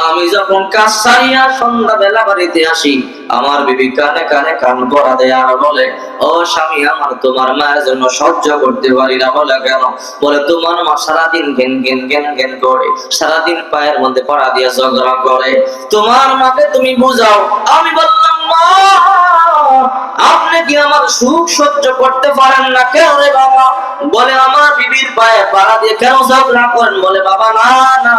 আমি যখন কাজ সারিয়া সন্ধ্যা বেলা বাড়িতে আসি, আমার বিবি কানে কানে কান পড়া দেয় আর বলে, ও স্বামী আমার, তোমার মায়ের জন্য সহ্য করতে পারি না। বলে কেন? বলে তোমার মা সারাদিন ঘেন ঘেন ঘেন ঘেন করে, সারাদিন পায়ের মধ্যে পড়া দিয়ে ঝগড়া করে, তোমার মাকে তুমি বুঝাও। আমি বললাম, মা আপনি কি আমার সুখ সহ্য করতে পারেন না? কেন রে বাবা? বলে আমার বিবির পায়ে পাড়া দিয়ে কেন ঝগড়া করেন? বলে বাবা না না,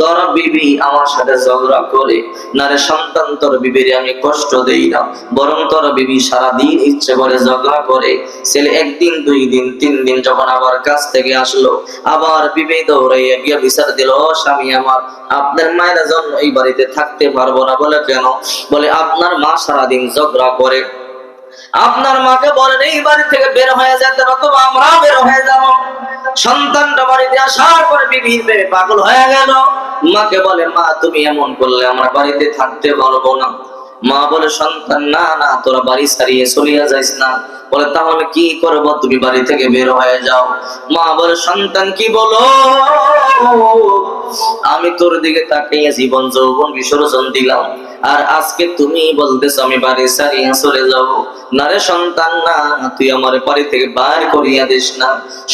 তোর বিবি আমার সাথে ঝগড়া করে না রে সন্তান, তোর বিবির আমি কষ্ট দেই না, বরং তোর বিবি সারাদিন ইচ্ছে করে ঝগড়া করে। ছেলে একদিন, দুই দিন, তিন দিন যখন আবার কাছ থেকে আসলো, আবার বিবি দৌড়াইয়া গিয়ে বিচার দিল, ও স্বামী আমার, আপনার মায়ের জন্য এই বাড়িতে থাকতে পারবো না। বলে কেন? বলে আপনার মা সারাদিন ঝগড়া করে, আপনার মাকে বলেন এই বাড়ি থেকে বের হয়ে যেতে, নতুবা আমরা বের হয়ে যাবো। সন্তানটা বাড়িতে আসার পরে বিবির প্রেমে পাগল হয়ে গেল। মাকে বলে, মা তুমি এমন করলে আমরা বাড়িতে থাকতে পারবো না। মা বলে, সন্তান না না, তোরা বাড়ি ছাড়িয়ে চলিয়া যাইস না। বলে তাহলে কি করবো? তুমি বাড়ি থেকে বের হয়ে যাও। মা বলে, সন্তান কি বলো? আমি তোর দিকে তাকিয়ে জীবন যৌবন বিসর্জন দিলাম, আর আজকে তুমি বলতেছ আমি বাড়ি ছাড়িয়ে চলে যাব। না রে সন্তান না, তুই আমার বাড়ি থেকে বাইর করিয়া দিস না।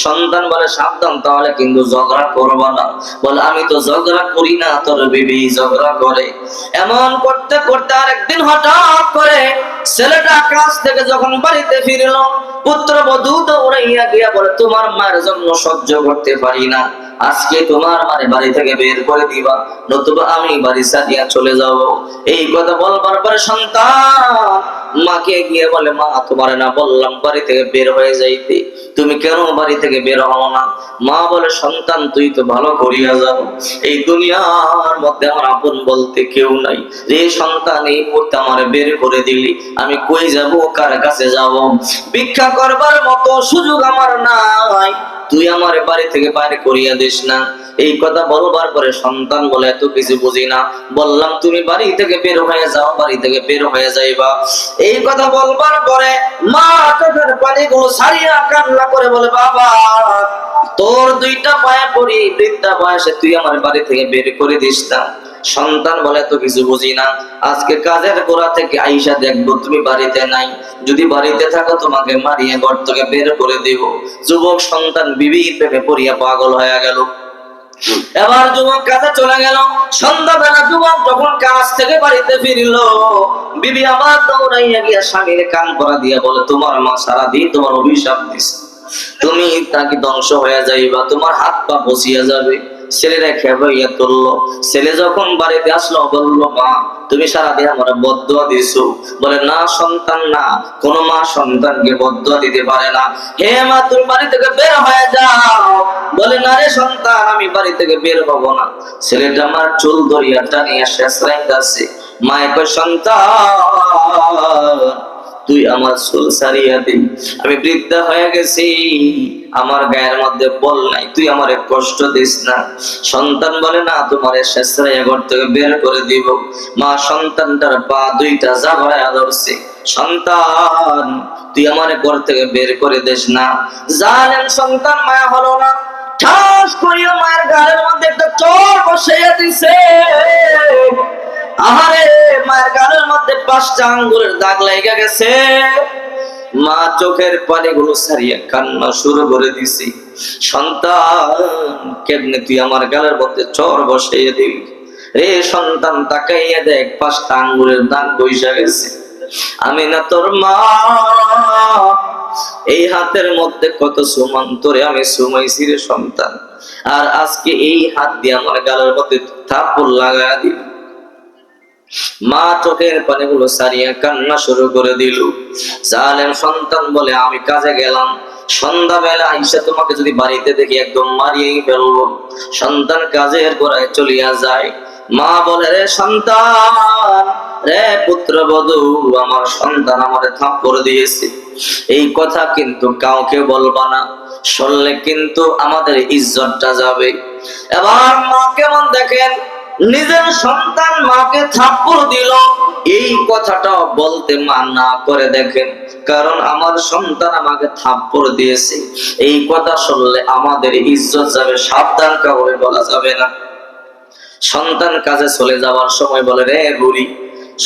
সন্তান বলে, সাবধান, তাহলে কিন্তু ঝগড়া করবো না। বলে আমি তো ঝগড়া করি না, তোর বিবি ঝগড়া করে। এমন করতে করতে আরেকদিন হঠাৎ করে ছেলেটা কাজ থেকে যখন বাড়িতে ফিরল, পুত্রবধূ দৌড়াইয়া গিয়া বলে, তোমার মায়ের জন্য সহ্য করতে পারি না, আজকে তোমার মানে বাড়ি থেকে বের করে দিবা, নতুবা আমি বাড়ি ছাড়িয়া চলে যাব। এই কথা বলবার পরে সন্তান মাকে গিয়ে বলে, মা তোমার না বললাম বাড়ি থেকে বের হয়ে যাইতে, তুমি কেন বাড়ি থেকে বের হও না? মা বলে, সন্তান তুই তো ভালো করিয়া যাও, এই দুনিয়ার মধ্যে আমার আপন বলতে কেউ নাই রে সন্তান, এই মুহূর্তে আমার বের করে দিলি, আমি কই যাব, কার কাছে যাব? ভিক্ষা করবার মতো সুযোগ আমার নাই, তুই আমার বাড়ি থেকে বাইরে করিয়া দিস না। এই কথা বলবার পরে সন্তান বলে, এত কিছু বুঝি না, বললাম তুমি বাড়ি থেকে বের হয়ে যাও, বাড়ি থেকে বের হয়ে যাইবা। এই কথা বলবার পরে মা চোখের পানিগুলো সারিয়া কান্না করে বলে, বাবা তোর দুইটা পায়ে পড়ি, বৃদ্ধা বয়সে তুই আমার বাড়ি থেকে বের করে দিস না। সন্তান বলে, এত কিছু বুঝি না, আজকে কাজের গোড়া থেকে আইসা দেখবো তুমি বাড়িতে নাই, যদি বাড়িতে থাকো তোমাকে মারিয়ে ঘর থেকে বের করে দিব। যুবক সন্তান বিবির প্রেমে পড়িয়া পাগল হয়ে গেল। এবার যুবক কাজে চলে গেল। সন্ধ্যাবেলা যুবক যখন কাজ থেকে বাড়িতে ফিরল, বিবি আবার দৌড়াইয়া গিয়া স্বামীর কান পরা দিয়া বলে, তোমার মা সারাদিন তোমার অভিশাপ দিছে, তুমি তাকে ধ্বংস হয়ে যাইবা, তোমার হাত পা বসিয়া যাবে। ছেলেরা খেপাইয়া তুললো। ছেলে যখন বাড়িতে আসলো বললো, মা তুমি সারাদিন আমার বদদুয়া দিছো। বলে, না সন্তান না, কোন মা সন্তানকে বদদুয়া দিতে পারে না। হে মা তুমি বাড়ি থেকে বের হয়ে যাও। বলে, না রে সন্তান, আমি বাড়ি থেকে বের হব না। ছেলেটা আমার চুল ধরিয়া টানিয়া শেষ রাইতাছে। মায়ের কয়, সন্তান তুই আমার চুল সারিয়া দে, আমি বৃদ্ধা হয়ে গেছি, আমার গায়ের মধ্যে বল নাই, তুই আমারে কষ্ট দিস না। সন্তান বলে, না তোমার শেষরাইয়া ঘর থেকে বের করে দিব। মা সন্তানটার পা দুইটা জাবরায়া ধরছে, সন্তান তুই আমারে ঘর থেকে বের করে দিস না। জানেন সন্তান মায়া হলো না, ঠাস করিয়া মায়ের গায়ের মধ্যে একটা চোর বসাইয়া দিছে। আহারে মায়ের গালের মধ্যে 5টা আঙ্গুলের দাগ লাগা গেছে। মা চোখের পানিগুলো সারিয়া কান্না শুরু করে দিছি। সন্তান কেমনে তুই আমার গালের মধ্যে চর বসাইয়া দিবি রে? সন্তান তাকাইয়া দেখ 5টা আঙ্গুলের দাগ বইসা গেছে। আমি না তোর মা, এই হাতের মধ্যে কত সুমান তোরে আমি সুমাইছি রে সন্তান, আর আজকে এই হাত দিয়ে আমার গালের মধ্যে থাপ্পড় লাগায়া দিবি। মা চোখের পানিগুলো সারিয়া কান্না শুরু করে দিল। জালেম সন্তান বলে, আমি কাজে গেলাম, সন্ধ্যাবেলা আইসা তোমাকে যদি বাড়িতে দেখি একদম মারিয়েই ফেলবো। সন্তান কাজের গোড়ায় চলিয়া যায়। মা বলে, রে সন্তান, রে পুত্রবধূ, আমার সন্তান আমারে থাপ্পড় দিয়েছে, এই কথা কিন্তু কাউকে বলবা না, শুনলে কিন্তু আমাদের ইজ্জতটা যাবে। এবার মা কেমন দেখেন, নিজের সন্তান মাকে থাপ্পড় দিল, এই কথাটা বলতে মা না করে দেখেন, কারণ আমার সন্তান আমাকে থাপ্পড় দিয়েছে, এই কথা শুনলে আমাদের ইজ্জত যাবে, সাবধান কাউকে বলা যাবে না। সন্তান কাজে চলে যাওয়ার সময় বলে, রে বুড়ি,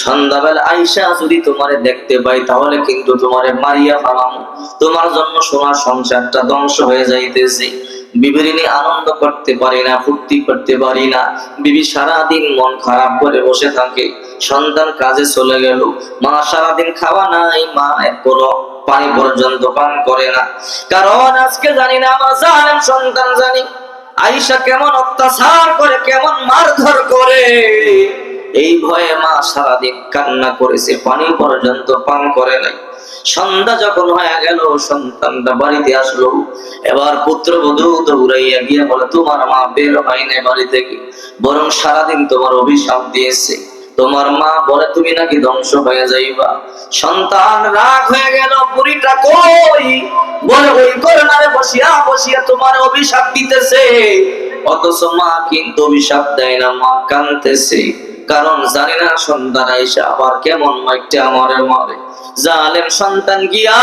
সন্ধ্যাবেলা আইসা যদি তোমারে দেখতে পাই তাহলে কিন্তু তোমারে মারিয়া ফেলাম, তোমার জন্য সোনার সংসারটা ধ্বংস হয়ে যাইতেছে। বিবির নিয়ে আনন্দ করতে পারি না, ফুর্তি করতে পারি না। বিবি সারাদিন মন খারাপ করে বসে থাকে। সন্তান কাজে চলে গেল, মা সারাদিন খাওয়া নাই, মা কোনো পানি পর্যন্ত পান করে না। কারণ আজকে জানি না আমার জানেন সন্তান জানি আয়েশা কেমন অত্যাচার করে, কেমন মারধর করে, এই ভয়ে মা সারাদিন কান্না করেছে, পানি পর্যন্ত পান করে নাই। সন্ধ্যা যখন হয়ে গেল, সন্তানটা বাড়িতে আসলো। এবার পুত্রবধূ দৌড়াইয়া গিয়ে বলে, তোমার মা বের হয় নাই বাড়ি থেকে, বরং সারাদিন তোমার অভিশাপ দিয়েছে। তোমার মা বলে তুমি নাকি ধ্বংস হয়ে যাইবা। সন্তান রাগ হয়ে গেল, বুড়িটা কই? বলে, ওই কর্নারে বসিয়া বসিয়া তোমার অভিশাপ দিতেছে। অথচ মা কিন্তু অভিশাপ দেয় না, মা কাঁদতেছে, কারণ জানি না সন্তান আইসা আবার কেমন মাইকটা আমারে মারে। জালেম সন্তান গিয়া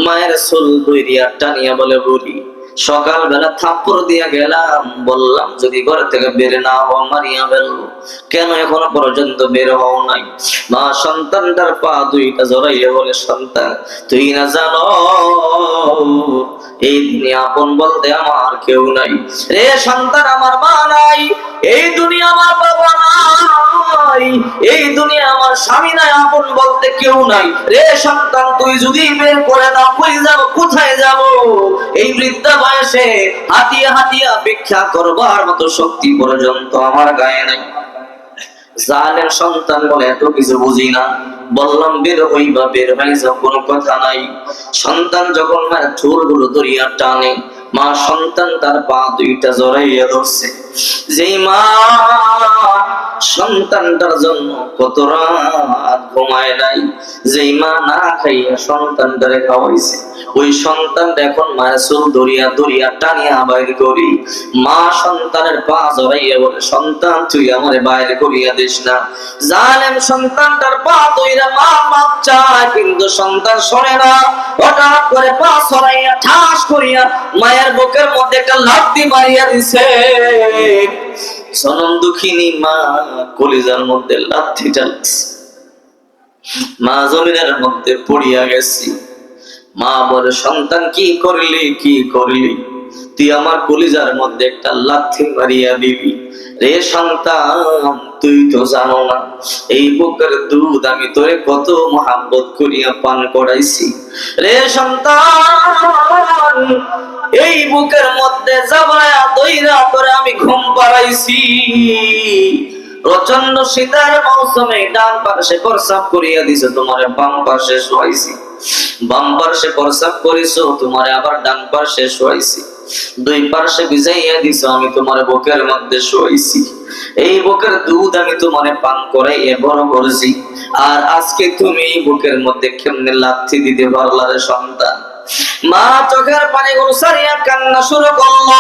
মায়ের চুল ধরিয়া টানিয়া বলে, বুড়ি সকালবেলা থাপ্পড় দিয়া গেলাম, বললাম যদি ঘর থেকে বের না হও মারিয়া ফেলবো, কেন এখনো পর্যন্ত বের হও নাই? মা সন্তানটার পা দুইটা জড়াইয়া বলে, সন্তান তুই না জানো এই দুনিয়া আপন বলতে আমার কেউ নাই রে সন্তান, আমার মা নাই, এই দুনিয়া আমার বাবা নাই, এই দুনিয়া আমার স্বামী নাই, আপন বলতে কেউ নাই রে সন্তান, তুই যদি বের করে দাও কই যাব, কোথায় যাব? এই বৃদ্ধা বয়সে হাতিয়া হাতিয়া ভিক্ষা করবার মতো শক্তি পর্যন্ত আমার গায়ে নাই। জালেম সন্তান বলে এত কিছু বুঝি না। বললাম বের হইবা, বের হয়ে যাও, কোনো কথা নাই। সন্তান যখন মায়ের চুলগুলো ধরিয়া টানে, মা সন্তান তার পা দুইটা জড়াইয়া ধরছে। যেই মা সন্তানটার জন্য কত রাত ঘুমায় নাই, যেই মা না খাইয়া সন্তানটারে খাওয়াইছে, ওই সন্তানটা এখন মায়ের চুল ধরিয়া ধরিয়া টানিয়া বাইর করি। মা সন্তানের পা জড়াইয়া বলে, সন্তান তুই আমারে বাইর করিয়া দিস না। জালেম সন্তানটার পা ধইরা মা মাপ চায়, কিন্তু সন্তান শোনে না। হঠাৎ করে পা সরাইয়া ঠাস করিয়া মায়ের বুকের মধ্যে একটা লাথি মারিয়া দিছে। সনম দুঃখিনী মা কলিজার মধ্যে লাথিটা লাগছে। মা জমিনের মধ্যে পড়িয়া গেছি। মা বলে, সন্তান কি করলি, কি করলি? তুই আমার কলিজার মধ্যে একটা লাথি মারিয়া দিবি। রে সন্তান, তুই তো জানো না এই বুকের দুধ আমি তোরে কত মহাব্বত করিয়া পান করাইছি। রে সন্তান, এই বুকের মধ্যে জাবায়া দইরা করে আমি ঘুম পাড়াইছি। প্রচন্ড শীতের মৌসুমে ডান পাশে প্রস্রাব করিয়া দিছে, তোমার বাম পাশে শোয়াইছি। বাম পাশে প্রস্রাব করিছো, তোমার আবার ডান পাশে শোয়াইছি। দুই পাশে ভিজাইয়া দিছো, আমি তোমার বুকের মধ্যে শোয়াইছি। এই বুকের দুধ আমি তোমার পান করাইয়া বড় করছি। আর আজকে তুমি এই বুকের মধ্যে কেমনে লাথি দিতে পারলা রে সন্তান? মা চোখের পানিগুলো সারিয়া কান্না শুরু করলো।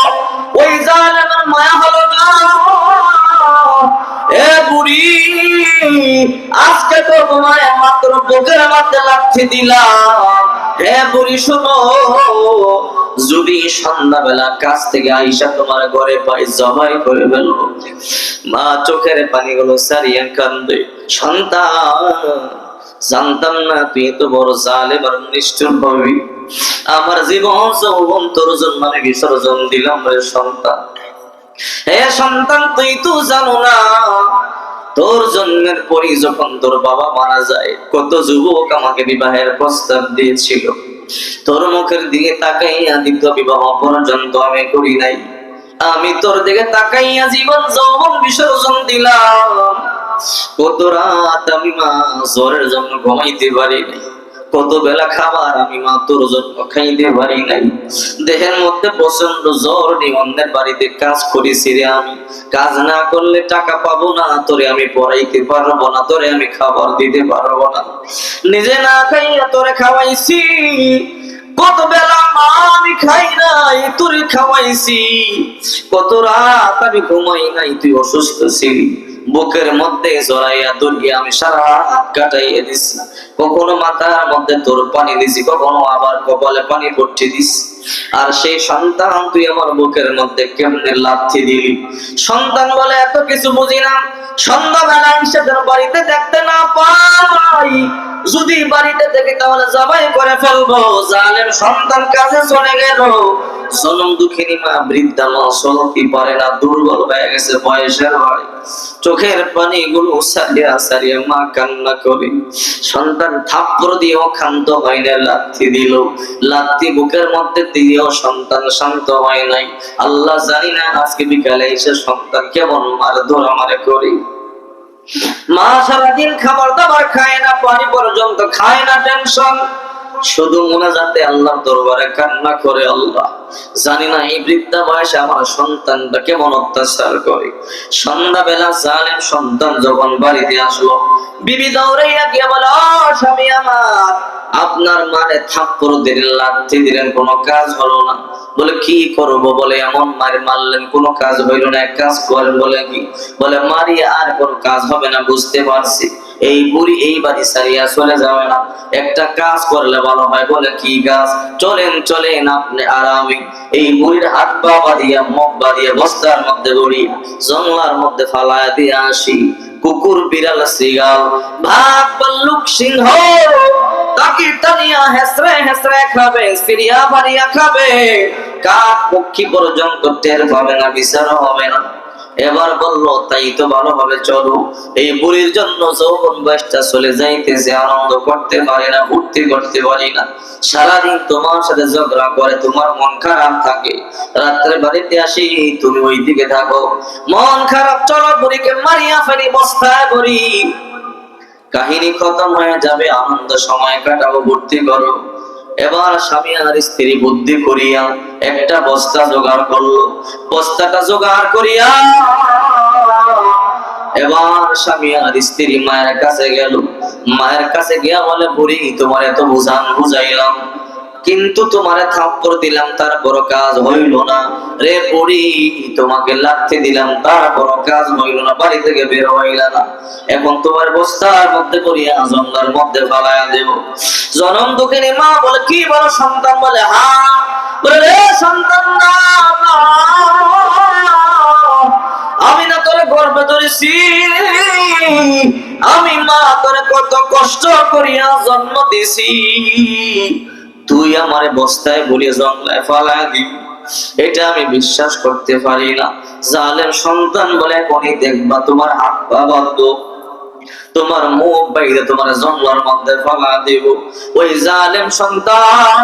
ওই জালেমের মায়া হলো না। এ বুড়ি, আজকে তো তোমার মাত্র বুকের মধ্যে লাথি দিলাম। হে বুড়ি শোনো, যদি সন্ধ্যাবেলা কাছ থেকে আইসা তোমার ঘরে পাই, জবাই করে ফেলবো। মা চোখের পানিগুলো সারিয়া কান্দে। সন্তান, জানতাম না তুই এত বড় জালেম আর নিষ্ঠুর হবি। আমার জীবন যৌবন তোর জন্য আমি বিসর্জন দিলাম রে সন্তান। হে সন্তান, তুই তো জানো না তোর জন্মের পরই যখন তোর বাবা মারা যায়, কত যুবক আমাকে বিবাহের প্রস্তাব দিয়েছিল। তোর মুখের দিকে তাকাইয়া দ্বিতীয় বিবাহ পর্যন্ত আমি করি নাই। আমি তোর দিকে তাকাইয়া জীবন যৌবন বিসর্জন দিলাম। কত রাত আমি মা জ্বরের জন্য ঘুমাইতে পারি নাই। কত বেলা খাবার আমি মা তোর জন্য খাইতে পারি নাই। দেহের মধ্যে প্রচন্ড জ্বর নিয়ে অন্যের বাড়িতে কাজ করেছি রে আমি। কাজ না করলে টাকা পাবো না, তোরে আমি পড়াইতে পারবো না, তোরে আমি খাবার দিতে পারবো না। নিজে না খাইয়া তোরে খাওয়াইছি। কত বেলা মা আমি খাই নাই, তোরে খাওয়াইছি। কত রাত আমি ঘুমাই নাই, তুই অসুস্থ ছিলি। বুকের মধ্যে জড়াইয়া ধরিয়া আমি সারা রাত কাটাইয়া দিছি। কখনো মাথার মধ্যে তোর পানি দিছি, কখনো আবার কপালে পানি পড়তে দিছি। আর সেই সন্তান তুই আমার বুকের মধ্যে কেমনে লাথি দিলি? সন্তান বলে, এত কিছু বুঝি না। সন্ধ্যাবেলা সেদিন বাড়িতে দেখতে না পাই, যদি বাড়িতে দেখি তাহলে জবাই করে ফেলবো। জালেম সন্তান কাজে চলে গেল। জনম দুঃখিনী মা বৃদ্ধা মা চলতে পারে না, দুর্বল হয়ে গেছে বয়সের ভারে। চোখের পানি গুলো সারিয়া সারিয়া মা কান্না করে। সন্তান থাপ্পড় দিয়েও ক্ষান্ত হয় না, লাথি দিল। লাথি বুকের মধ্যে দিয়েও সন্তান শান্ত হয় নাই। আল্লাহ জানি না আজকে বিকালে এসে সন্তান কেমন মার ধরা মারে করি। মা সারাদিন খাবার দাবার খায় না, পানি পর্যন্ত খায় না, টেনশন। শুধু মোনাজাতে আল্লাহর দরবারে কান্না করে, আল্লাহ জানি না এই বৃদ্ধা বয়সে আমার সন্তানটা কেমন অত্যাচার করে। সন্ধ্যাবেলা জালেম সন্তান যখন বাড়িতে আসলো, বিবি দৌড়াইয়া গিয়ে বলে, ও স্বামী আমার, আপনার মারে থাপ্পড় দিলেন, লাথি দিলেন, কোনো কাজ হলো না। বলে, কি করবো? বলে, এমন মার মারলেন, কোনো কাজ হইল না, এক কাজ করেন। বলে, কি? বলে, মারি আর কোনো কাজ হবে না, বুঝতে পারছি। এই বুড়ি এই বাড়ি ছাড়িয়া চলে যাবে না, একটা কাজ করলে ভালো হয়। বলে, কি কাজ? চলেন চলেন আপনি আর আমি এই বুড়ির হাত পা বাঁধিয়া মুখ বাঁধিয়া বস্তার মধ্যে গড়ি জঙ্গলার মধ্যে ফালায়া দিয়ে আসি। কুকুর বিড়াল শ্রীগাল ভাগ ভাল্লুক সিংহ তাকে টানিয়া হেসরে হেসরে খাবে, ফিরিয়া বাড়িয়া খাবে। কাক পক্ষী পর্যন্ত টের পাবে না, বিচারও হবে না। এবার বলল তাই তো ভালো হবে, চলো। এই বুড়ির জন্য যৌবন বয়সটা চলে যাইতেছে, আনন্দ করতে পারি না, ফুর্তি করতে পারি না, সারাদিন তোমার সাথে ঝগড়া করে, তোমার মন খারাপ থাকে, রাত্রে বাড়িতে আসি তুমি ওই দিকে থাকো, মন খারাপ, চলো বুড়িকে মারিয়া ফেলি, বস্তা করি, কাহিনী খতম হয়ে যাবে, আনন্দ সময় কাটাবো, ভর্তি করো। এবার স্বামী আর স্ত্রী বুদ্ধি করিয়া একটা বস্তা জোগাড় করলো, বস্তাটা জোগাড় করিয়া এবার স্বামী আর স্ত্রী মায়ের কাছে গেল। মায়ের কাছে গিয়া বলে, বুড়ি তোমার এত বুঝাইলাম, কিন্তু তোমারে থাপ্পড় দিলাম, তারপর কাজ হইল না। রে বুড়ি, তোমাকে লাথি দিলাম, তারপর কাজ হইল না, বাড়ি থেকে বের হইলা না। এখন তোমার বস্তার মধ্যে করিয়া জঙ্গলের মধ্যে ফালাইয়া দেব। জনম দুঃখিনী মা বলে, কি বলো সন্তান? বলে, হ্যাঁ। বলে, রে সন্তান না, আমি না তোরে গর্বে ধরেছি, আমি মা তোরে কত কষ্ট করিয়া জন্ম দিছি, তুই আমারে বস্তায় ভরিয়ে জঙ্গলায় ফালায় দিবি, এটা আমি বিশ্বাস করতে পারি না। জালেম সন্তান বলে, এখনই দেখবা তোমার হাত পা বন্ধ, তোমার মুখ বাইরে তোমার জঙ্গলের মধ্যে ফালা দিব। ওই জালেম সন্তান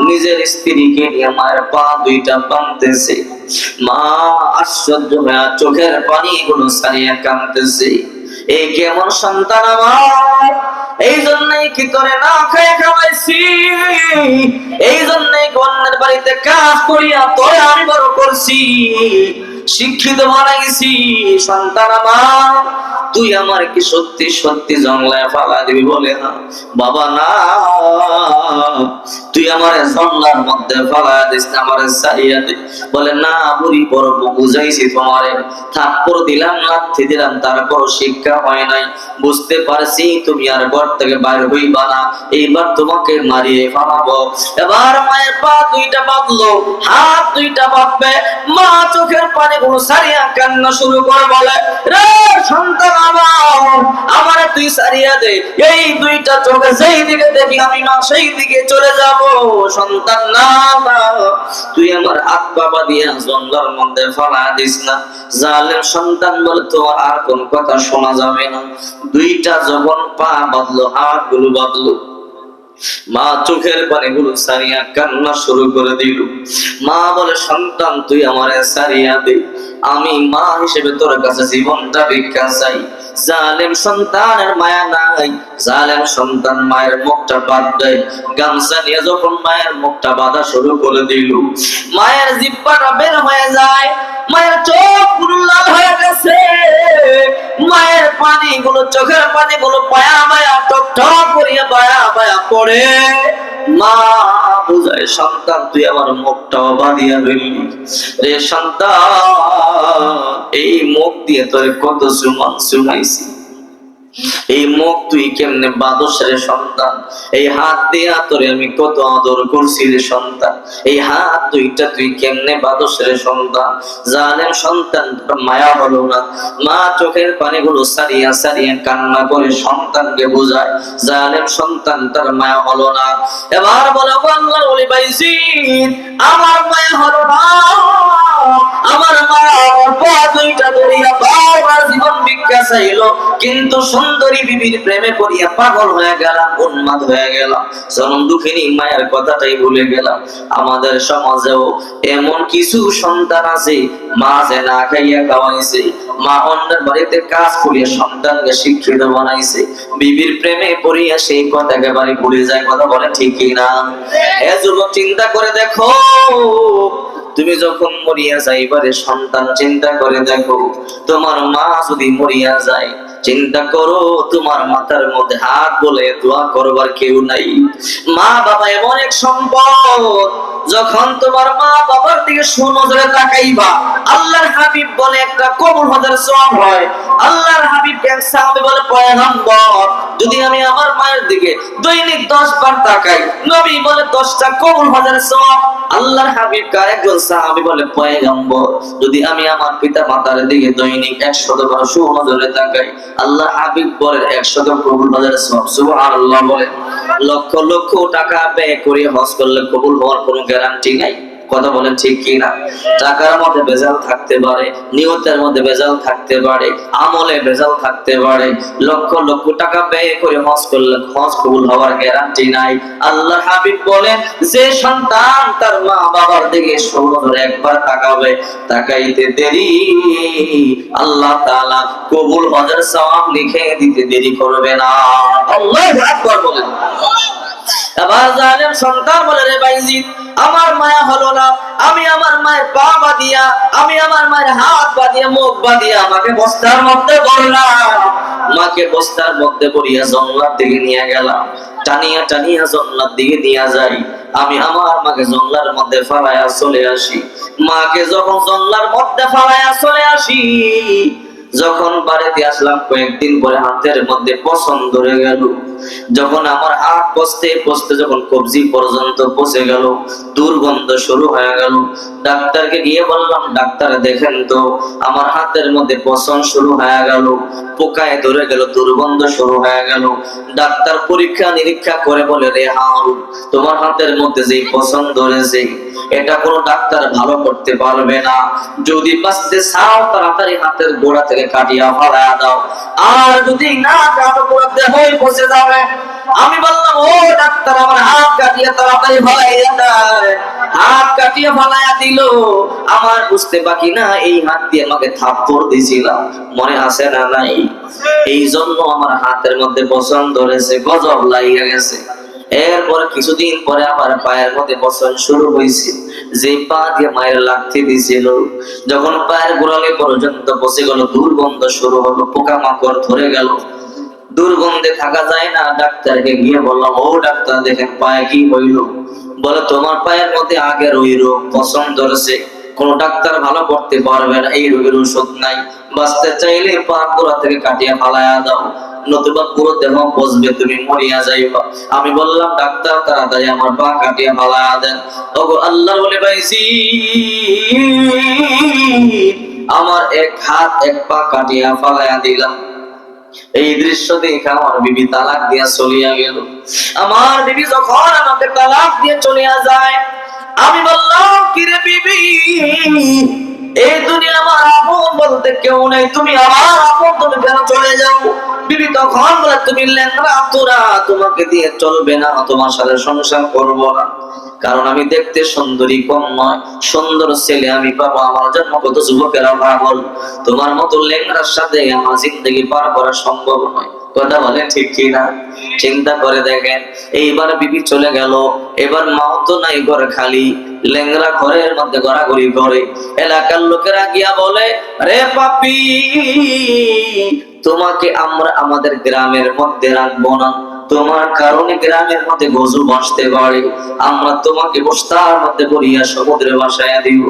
নিজের স্ত্রীকে নিয়ে মায়ের পা দুইটা বাঁধতেছে। মা আশ্চর্য হয়ে চোখের পানি গুলো সারিয়া কাঁদতেছে, এই কেমন সন্তান আমার, এই জন্যই কি করে না খেয়ে খাওয়াইছি, এই জন্যই অন্যের বাড়িতে কাজ করিয়া তোরে আমি বড় করছি, শিক্ষিত বানাইছি। সন্তান আমার, তুই আমার কি সত্যি সত্যি জঙ্গলায় ফালা দিবি? বলে, না বাবা না, তুই আমার জঙ্গলার মধ্যে ফালা দিস না, আমার সারিয়া দে। বলে, না বুড়ি, বড় বুঝাইছি তোমারে, থাপ্পড় দিলাম, লাথি দিলাম, তারপর শিক্ষা হয় নাই, বুঝতে পারছি তুমি আর ঘর থেকে বাইরে হইবা না, এইবার তোমাকে মারিয়ে ফালাবো। এবার মায়ের পা দুইটা বাঁধলো, হাত দুইটা বাঁধবে, মা চোখের পানি গুলো সারিয়া কান্না শুরু করে, বলে, রে সন্তান আমার, আমারে তুই সারিয়া দে, এই দুইটা চোখে যেই দিকে দেখি আমি মা সেই দিকে চলে যাব। সন্তান না, তুই আমার হাত বাবা দিয়ে জঙ্গলের মধ্যে ফালা দিস না। জালেম সন্তান বলে, তোমার আর কোন কথা শোনা যাবে না। দুইটা যখন পা বাঁধলো, হাত গুলো বাঁধলো, মা চোখের পানি গুলো সারিয়া কান্না শুরু করে দিল। মা বলে, সন্তান তুই আমারে সারিয়া দে, আমি মা হিসেবে তোর কাছে জীবনটা ভিক্ষা চাই। জালেম সন্তানের মায়া নাই, জালেম সন্তান মায়ের মুখটা বাঁধবে, গামছা নিয়ে যখন মায়ের মুখটা বাঁধা শুরু করে দিল, মায়ের জিহ্বাটা বের হয়ে যায়, মায়ের চোখ পুরো লাল হয়ে গেছে, মায়ের পানি গুলো, চোখের পানি গুলো পায়া পায়া টক টক করিয়া পায়া পায়া পড়ে। মা বুঝায়, সন্তান তুই আমার মুখটাও বাঁধিয়া ফেললি রে সন্তান, এই মুখ দিয়ে তোর কত সুমান শুনাইছি, এই মুখ তুই কেমনে বাদস রে সন্তান, এই হাত দিয়া তোরে আমি কত আদর করছি রে সন্তান, এই হাত দুইটা তুই কেমনে বাদস রে সন্তান। জালেম সন্তান মায়া হলো না, মা চোখের পানিগুলো সারিয়া সারিয়া কান্না করে সন্তানকে বোঝায়, জালেম সন্তান তার মায়া হলো না। এবার বলে, আল্লাহর ওলি ভাইজি, আমার মায়া হলো না, আমার মা আমার পা দুইটা ধরিয়া বারবার জীবন ভিক্ষা চাইলো, কিন্তু সুন্দরী বিবির প্রেমে পড়িয়া পাগল হয়ে গেলাম, উন্মাদ হয়ে গেলাম, জনম দুঃখিনী মায়ের কথাটাই ভুলে গেলাম। আমাদের সমাজেও এমন কিছু সন্তান আছে, মা যে না খাইয়া খাওয়াইছে, মা অন্যের বাড়িতে কাজ করিয়া সন্তানকে শিক্ষিত বানাইছে, বিবির প্রেমে পড়িয়া সেই কথা একেবারে ভুলে যায়। কথা বলে ঠিক কিনা? এ যুবক, চিন্তা করে দেখো, তুমি যখন মরিয়া যাইবারে সন্তান চিন্তা করে দেখো, তোমার মা যদি মরিয়া যায়, চিন্তা করো তোমার মাথার মধ্যে হাত বলে দোয়া করবার কেউ নাই। মা বাবা এমন এক সম্পদ, যখন তোমার মা বাবার দিকে সুনজরে তাকাইবা, আল্লাহর হাবিব বলে একটা কবুল হাজার সওয়াব হয়। আল্লাহর হাবিব এক সাহাবী বলে, পয়গম্বর, যদি আমি আমার মায়ের দিকে দৈনিক 10 বার তাকাই, নবী বলে 10টা কবুল হাজার সওয়াব। আল্লাহর হাবিব কার একজন সাহাবী বলে, পয়গম্বর, যদি আমি আমার পিতা মাতার দিকে দৈনিক 100 বার সুনজরে তাকাই, আল্লাহ হাবিব বলেন 100 কবুল হাজার সওয়াব। সুবহানাল্লাহ বলে, লক্ষ লক্ষ টাকা ব্যয় করে হজ করলে কবুল হওয়ার কোনো গ্যারান্টি নাই। কথা বলেন ঠিক কি না? টাকার মধ্যে ভেজাল থাকতে পারে, নিয়তের মধ্যে ভেজাল থাকতে পারে, আমলে ভেজাল থাকতে পারে। লক্ষ লক্ষ টাকা ব্যয় করে হজ করলে হজ কবুল হওয়ার গ্যারান্টি নাই। আল্লাহ হাবিব বলেন, যে সন্তান তার মা বাবার দিকে 16 ধরে একবার তাকাবে, তাকাইতে দেরি আল্লাহ তাআলা কবুল হজের সওয়াব লিখে দিতে দেরি করবে না। আল্লাহু আকবার বলেন। আবার জানেন সন্তান বলে, রে ভাইজি আমার মায়া হলো না, আমি আমার মায়ের পা বাঁধিয়া, আমি আমার মায়ের হাত বাঁধিয়া, মুখ বাঁধিয়া আমাকে বস্তার মধ্যে ভরলাম। মাকে বস্তার মধ্যে ভরিয়া জঙ্গলার দিকে নিয়ে গেলাম, টানিয়া টানিয়া জঙ্গলার দিকে নিয়ে যাই। আমি আমার মাকে জঙ্গলার মধ্যে ফালাইয়া চলে আসি। মাকে যখন জঙ্গলার মধ্যে ফালাইয়া চলে আসি, যখন বাড়িতে আসলাম কয়েকদিন পরে হাতের মধ্যে পছন্দ ধরে গেল। যখন আমার হাত পচতে পচতে যখন কবজি পর্যন্ত পচে গেল, দুর্গন্ধ শুরু হয়ে গেল। ডাক্তারকে গিয়ে বললাম, ডাক্তার দেখেন তো আমার হাতের মধ্যে পছন্দ শুরু হয়ে গেল, পোকায় ধরে গেল, দুর্গন্ধ শুরু হয়ে গেল। ডাক্তার পরীক্ষা নিরীক্ষা করে বলে, রে হারুন তোমার হাতের মধ্যে যে পছন্দ ধরেছে এটা কোনো ডাক্তার ভালো করতে পারবে না। যদি বাঁচতে চাও তাড়াতাড়ি হাতের গোড়া থেকে কাটিয়া ফেলা দাও, আর যদি না কাটো গোড়া দেহই পচে যাবে। আমি বললাম, ও ডাক্তার আমার হাত কাটিয়া তাড়াতাড়ি ফলাইয়া দেয়। হাত কাটিয়া ফলাইয়া দিল। আমার বুঝতে বাকি না এই হাত দিয়ে আমাকে থাপ্পড় দিয়েছিলাম, মনে আছে না নাই? এই জন্য আমার হাতের মধ্যে পছন্দ ধরেছে, গজব লাগিয়া গেছে। এরপর কিছুদিন পরে আমার পায়ের মধ্যে পছন্দ শুরু হয়েছে। যে পা দিয়ে মায়ের লাথি দিয়েছিল, যখন পায়ের গোড়ালি পর্যন্ত পচে গেল, দুর্গন্ধ শুরু হলো, পোকামাকড় ধরে গেল, দুর্গন্ধে থাকা যায় না। ডাক্তারকে গিয়ে বললাম, ও ডাক্তার দেখেন পায়ে কি হইল? বলে, তোমার পায়ের মধ্যে আগের ওই রোগ পছন্দ ধরেছে, কোন ডাক্তার ভালো করতে পারবে না, এই রোগের ওষুধ নাই, বাঁচতে চাইলে পা গোড়া থেকে কাটিয়া ফালাইয়া দাও, নতুবা পুরো দেহ বসবে, তুমি মরিয়া যাইবা। আমি বললাম, ডাক্তার তাড়াতাড়ি আমার পা কাটিয়া ফালাইয়া দেন। ওগো আল্লাহ বলে ভাইজি আমার এক হাত এক পা কাটিয়া ফালাইয়া দিলাম। এই দৃশ্য দেখে আমার বিবি তালাক দিয়া চলিয়া গেল। আমার বিবি যখন আমাকে তালাক দিয়ে চলিয়া যায়, আমি বললাম, কিরে বিবি এই দুনিয়া আমার আপন বলতে কেউ নেই, তুমি আমার আপন, তুমি কেন চলে যাও? বিবি তখন বলে, তুমি ল্যাংড়া তোরা, তোমাকে দিয়ে চলবে না, তোমার সাথে সংসার করবো না। কারণ আমি দেখতে সুন্দরী কম নয়, সুন্দর ছেলে আমি পাবো। আমার জন্য কত যুবকেরা পাগল, তোমার মতো ল্যাংড়ার সাথে আমার জিন্দগি পার করা সম্ভব নয়। কথা বলে ঠিক কিনা? চিন্তা করে দেখেন, এইবার বিবি চলে গেল, এবার মাও তো নাই, ঘর খালি, ল্যাংড়া ঘরের মধ্যে ঘোরাঘুরি করে। এলাকার লোকেরা গিয়া বলে, রে পাপি তোমাকে আমরা আমাদের গ্রামের মধ্যে রাখবো না, তোমার কারণে গ্রামের মধ্যে গজব আসতে পারে, আমরা তোমাকে বস্তার মধ্যে ভরিয়া সমুদ্রে ভাসাইয়া দিব।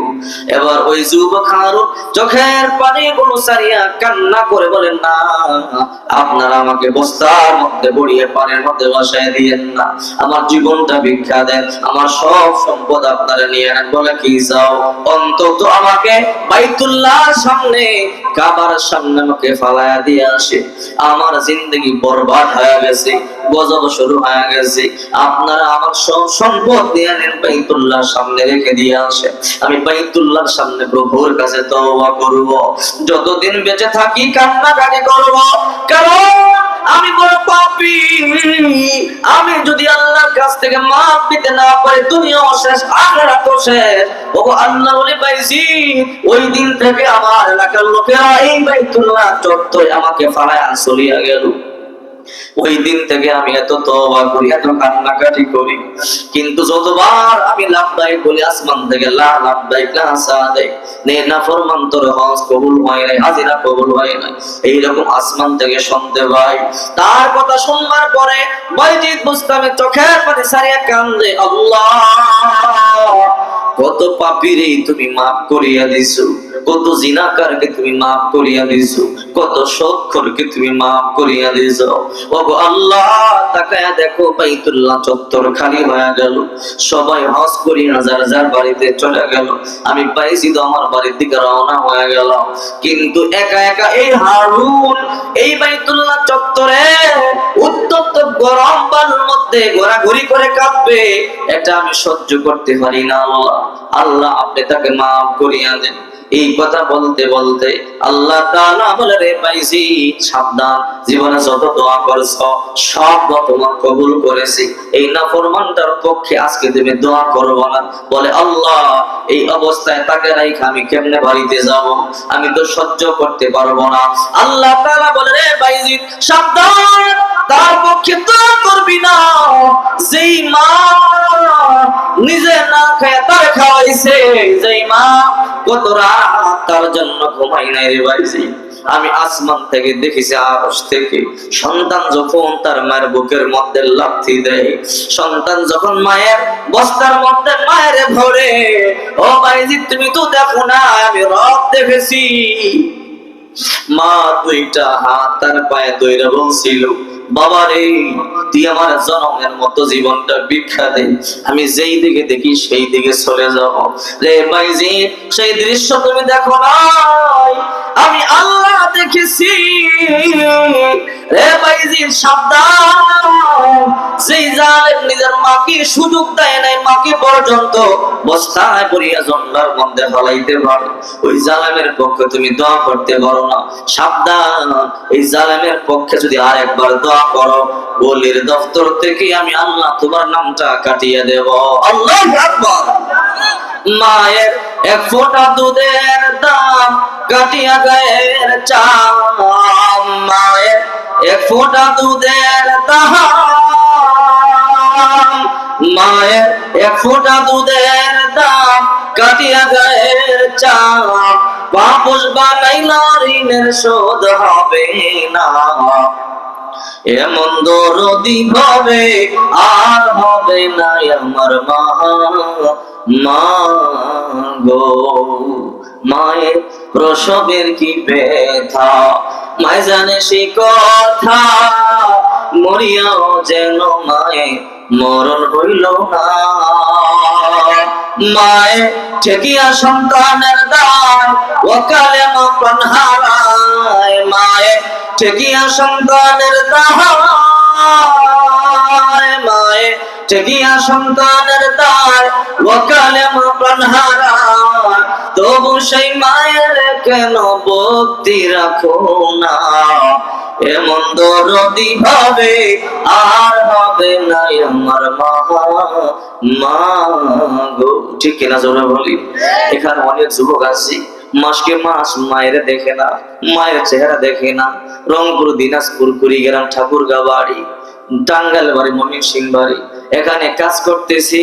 এবার ওই যুবক হারুন চোখের পানি গুলো সারিয়া কান্না করে বলেন, না আপনারা আমাকে বস্তার মধ্যে ভরিয়ে পানির মধ্যে ভাসাইয়া দিয়েন না, আমার জীবনটা ভিক্ষা দেন, আমার সব সম্পদ আপনারা নিয়ে নেন। বলে, কি চাও? অন্তত আমাকে বাইতুল্লাহর সামনে, কাবার সামনে আমাকে ফালাইয়া দিয়ে আসে, আমার জিন্দগি বরবাদ হয়ে গেছে, গজব শুরু হয়ে গেছে, আপনারা আমার সব সম্পদ দিয়ে নেন, বাইতুল্লাহর সামনে রেখে দিয়ে আসে, আমি বাইতুল্লাহর সামনে প্রভুর কাছে তওবা করব, যতদিন বেঁচে থাকি কান্নাকাটি করব, কারণ আমি বড় পাপী। আমি যদি আল্লাহর কাছ থেকে মাফ পেতে না পারি, দুনিয়াও শেষ, আখিরাতও শেষ। ওগো আল্লাহ বলে পাইছি, ওই দিন থেকে আমার এলাকার লোকেরা এই বাইতুল্লাহ চত্বরে আমাকে ফালায়া চলিয়া গেল। ওই দিন থেকে আমি এত তওবা করি, এত কান্নাকাটি করি, কিন্তু যতবার আমি লাভদায়ক বলি আসমান থেকে লা লাভদায়ক লা সাদাইক, নে নাফরমান তোর হজ কবুল হয় নাই, হাজিরা কবুল হয় নাই, এইরকম আসমান থেকে শুনতে পাই। তার কথা শুনবার পরে বাইজিদ বুস্তামি চোখের পানি সারিয়া কান্দে, আল্লাহ কত পাপীরে তুমি মাফ করিয়া দিছো, কত জিনাকারকে তুমি মাফ করিয়া দিছো, কত সৎখরকে তুমি মাফ করিয়া দিছো। ওগো আল্লাহ, তাকায়া দেখো বাইতুল্লাহ চত্বর খালি হয়ে গেল, সবাই হজ করিয়া যার যার বাড়িতে চলে গেল। আমি পাইছি তো আমার বাড়ির দিকে রওনা হয়ে গেল, কিন্তু একা একা এই হারুন এই বাইতুল্লাহ চত্বরে উত্তপ্ত গরম বালুর মধ্যে ঘোরাঘুরি করে কাঁদবে, এটা আমি সহ্য করতে পারি না। আল্লাহ, আল্লাহ আপনি তাকে মাফ করিয়া দেন। এই কথা বলতে বলতে আল্লাহ তাআলা বলে, রে পাইছি সাবধান, জীবনে যত দোয়া করছো সব তোমার কবুল করেছি, এই নাফরমানটার পক্ষে আজকে তুমি দোয়া করবো না। বলে আল্লাহ, এই অবস্থায় তাকে রাইখা আমি কেমনে বাড়িতে যাব, আমি তো সহ্য করতে পারবো না। আল্লাহ তাআলা বলে, রে বাইজিদ সাবধান, তার পক্ষে দোয়া করবি না, যেই মা নিজে না খেয়ে তার খাওয়াইছে, যেই মা কত রাত তার জন্য ঘুমাই নাই রে বাইজিদ। আমি আসমান থেকে দেখেছি, আকাশ থেকে সন্তান যখন তার মায়ের বুকের মধ্যে লাথি দেয়, সন্তান যখন মায়ের বস্তার মধ্যে মায়ের ভরে, ও বাইজিদ তুমি তো দেখো না, আমি রব দেখেছি। মা দুইটা হাত তার পায়ে ধরে বলছিল, বাবা রে, তুই আমার জনমের মতো জীবনটা ভিক্ষা দে, আমি যেই দিকে দেখি সেই দিকে চলে যাব। রে ভাইজি, সেই দৃশ্য তুমি দেখো নাই, আমি আল্লাহ দেখেছি। রে ভাইজি সাবধান, যেই জালেম নিজের মাকে সুযোগ দেয় নাই, মাকে পর্যন্ত বস্তায় পরিয়া জন্নার মধ্যে ফলাইতে পারে, ওই জালেমের পক্ষে তুমি দোয়া করতে পারো না। সাবধান, এই জালেমের পক্ষে যদি আরেকবার দোয়া করো, বলির দফতর থেকে আমি আল্লাহ তোমার নামটা কাটিয়ে দেব। আল্লাহু আকবার। মায়ের এক ফোঁটা দুধের দাম কাটিয়া গায়ের চাম, মায়ের এক ফোঁটা দুধের দাম, মায়ের এক ফোঁটা দুধের দাম কাটিয়া গায়ের চাম, বাপস বানাইলা ঋণের শোধ হবে না, এমন দরদি ভাবে আর হবে না আমার মা। মা গো, মায়ের প্রসবের কি ব্যথা, মায় জানে সে কথা, মরিয়াও যেন মায়ের মরণ হইল না। মায়ে ঠেকিয়া সন্তানের দায়, ওকালে মা প্রাণ হারায়, মায়ে ঠেকিয়া সন্তানের দায়, মায়ে ঠেকিয়া সন্তানের দায়, ওকালে মা প্রাণ হারায়, তবু সেই মায়ের কেন ভক্তি রাখো না, এমন দরদি ভাবে আর হবে না আমার মা। মা গো, ঠিক কিনা জোরে বলি? এখানে অনেক যুবক আছে, মাসকে মাস মায়ের দেখে না, মায়ের চেহারা দেখে না। রংপুর, দিনাজপুর, কুড়িগ্রাম, ঠাকুরগাঁ বাড়ি, টাঙ্গাইল বাড়ি, ময়মনসিং বাড়ি, এখানে কাজ করতেছি,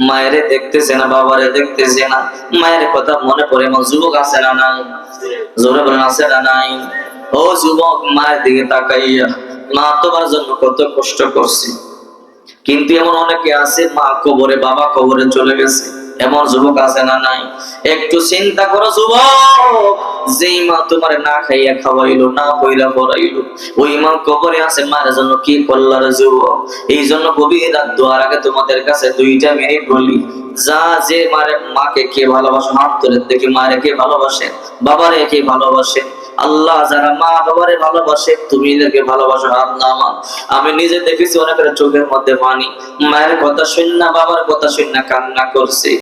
মায়েরে দেখতেছে না, বাবারে দেখতেছে না। মায়ের কথা মনে পড়ে, এমন যুবক আছে না নাই? জোরে বলেন, আছে না নাই? ও যুবক, মায়ের দিকে তাকাইয়া, মা তোমার জন্য কত কষ্ট করছি, কিন্তু এমন অনেকে আছে মা কবরে, বাবা কবরে চলে গেছে, এমন যুবক আছে না নাই? একটু চিন্তা করো যুবক, যেই মা তোমার না খাইয়া খাওয়াইলো, না কইরা পড়াইলো, ওই মা কবরে আছে, মায়ের জন্য কি করলা রে যুবক? এই জন্য গভীর রাত দোয়ার আগে তোমাদের কাছে 2 মিনিট বলি, যা যে মাকে কে ভালোবাসো, হাত তুলে দেখি মায়ের কে ভালোবাসে, বাবারে কে ভালোবাসে। আল্লাহ যারা মা বাবারে ভালোবাসে, তুমি এদেরকে ভালোবাসো, হাত নামা। আমি নিজে দেখেছি অনেকের চোখের মধ্যে পানি, মায়ের কথা শুন না, বাবার কথা শুন না কান্না করছে।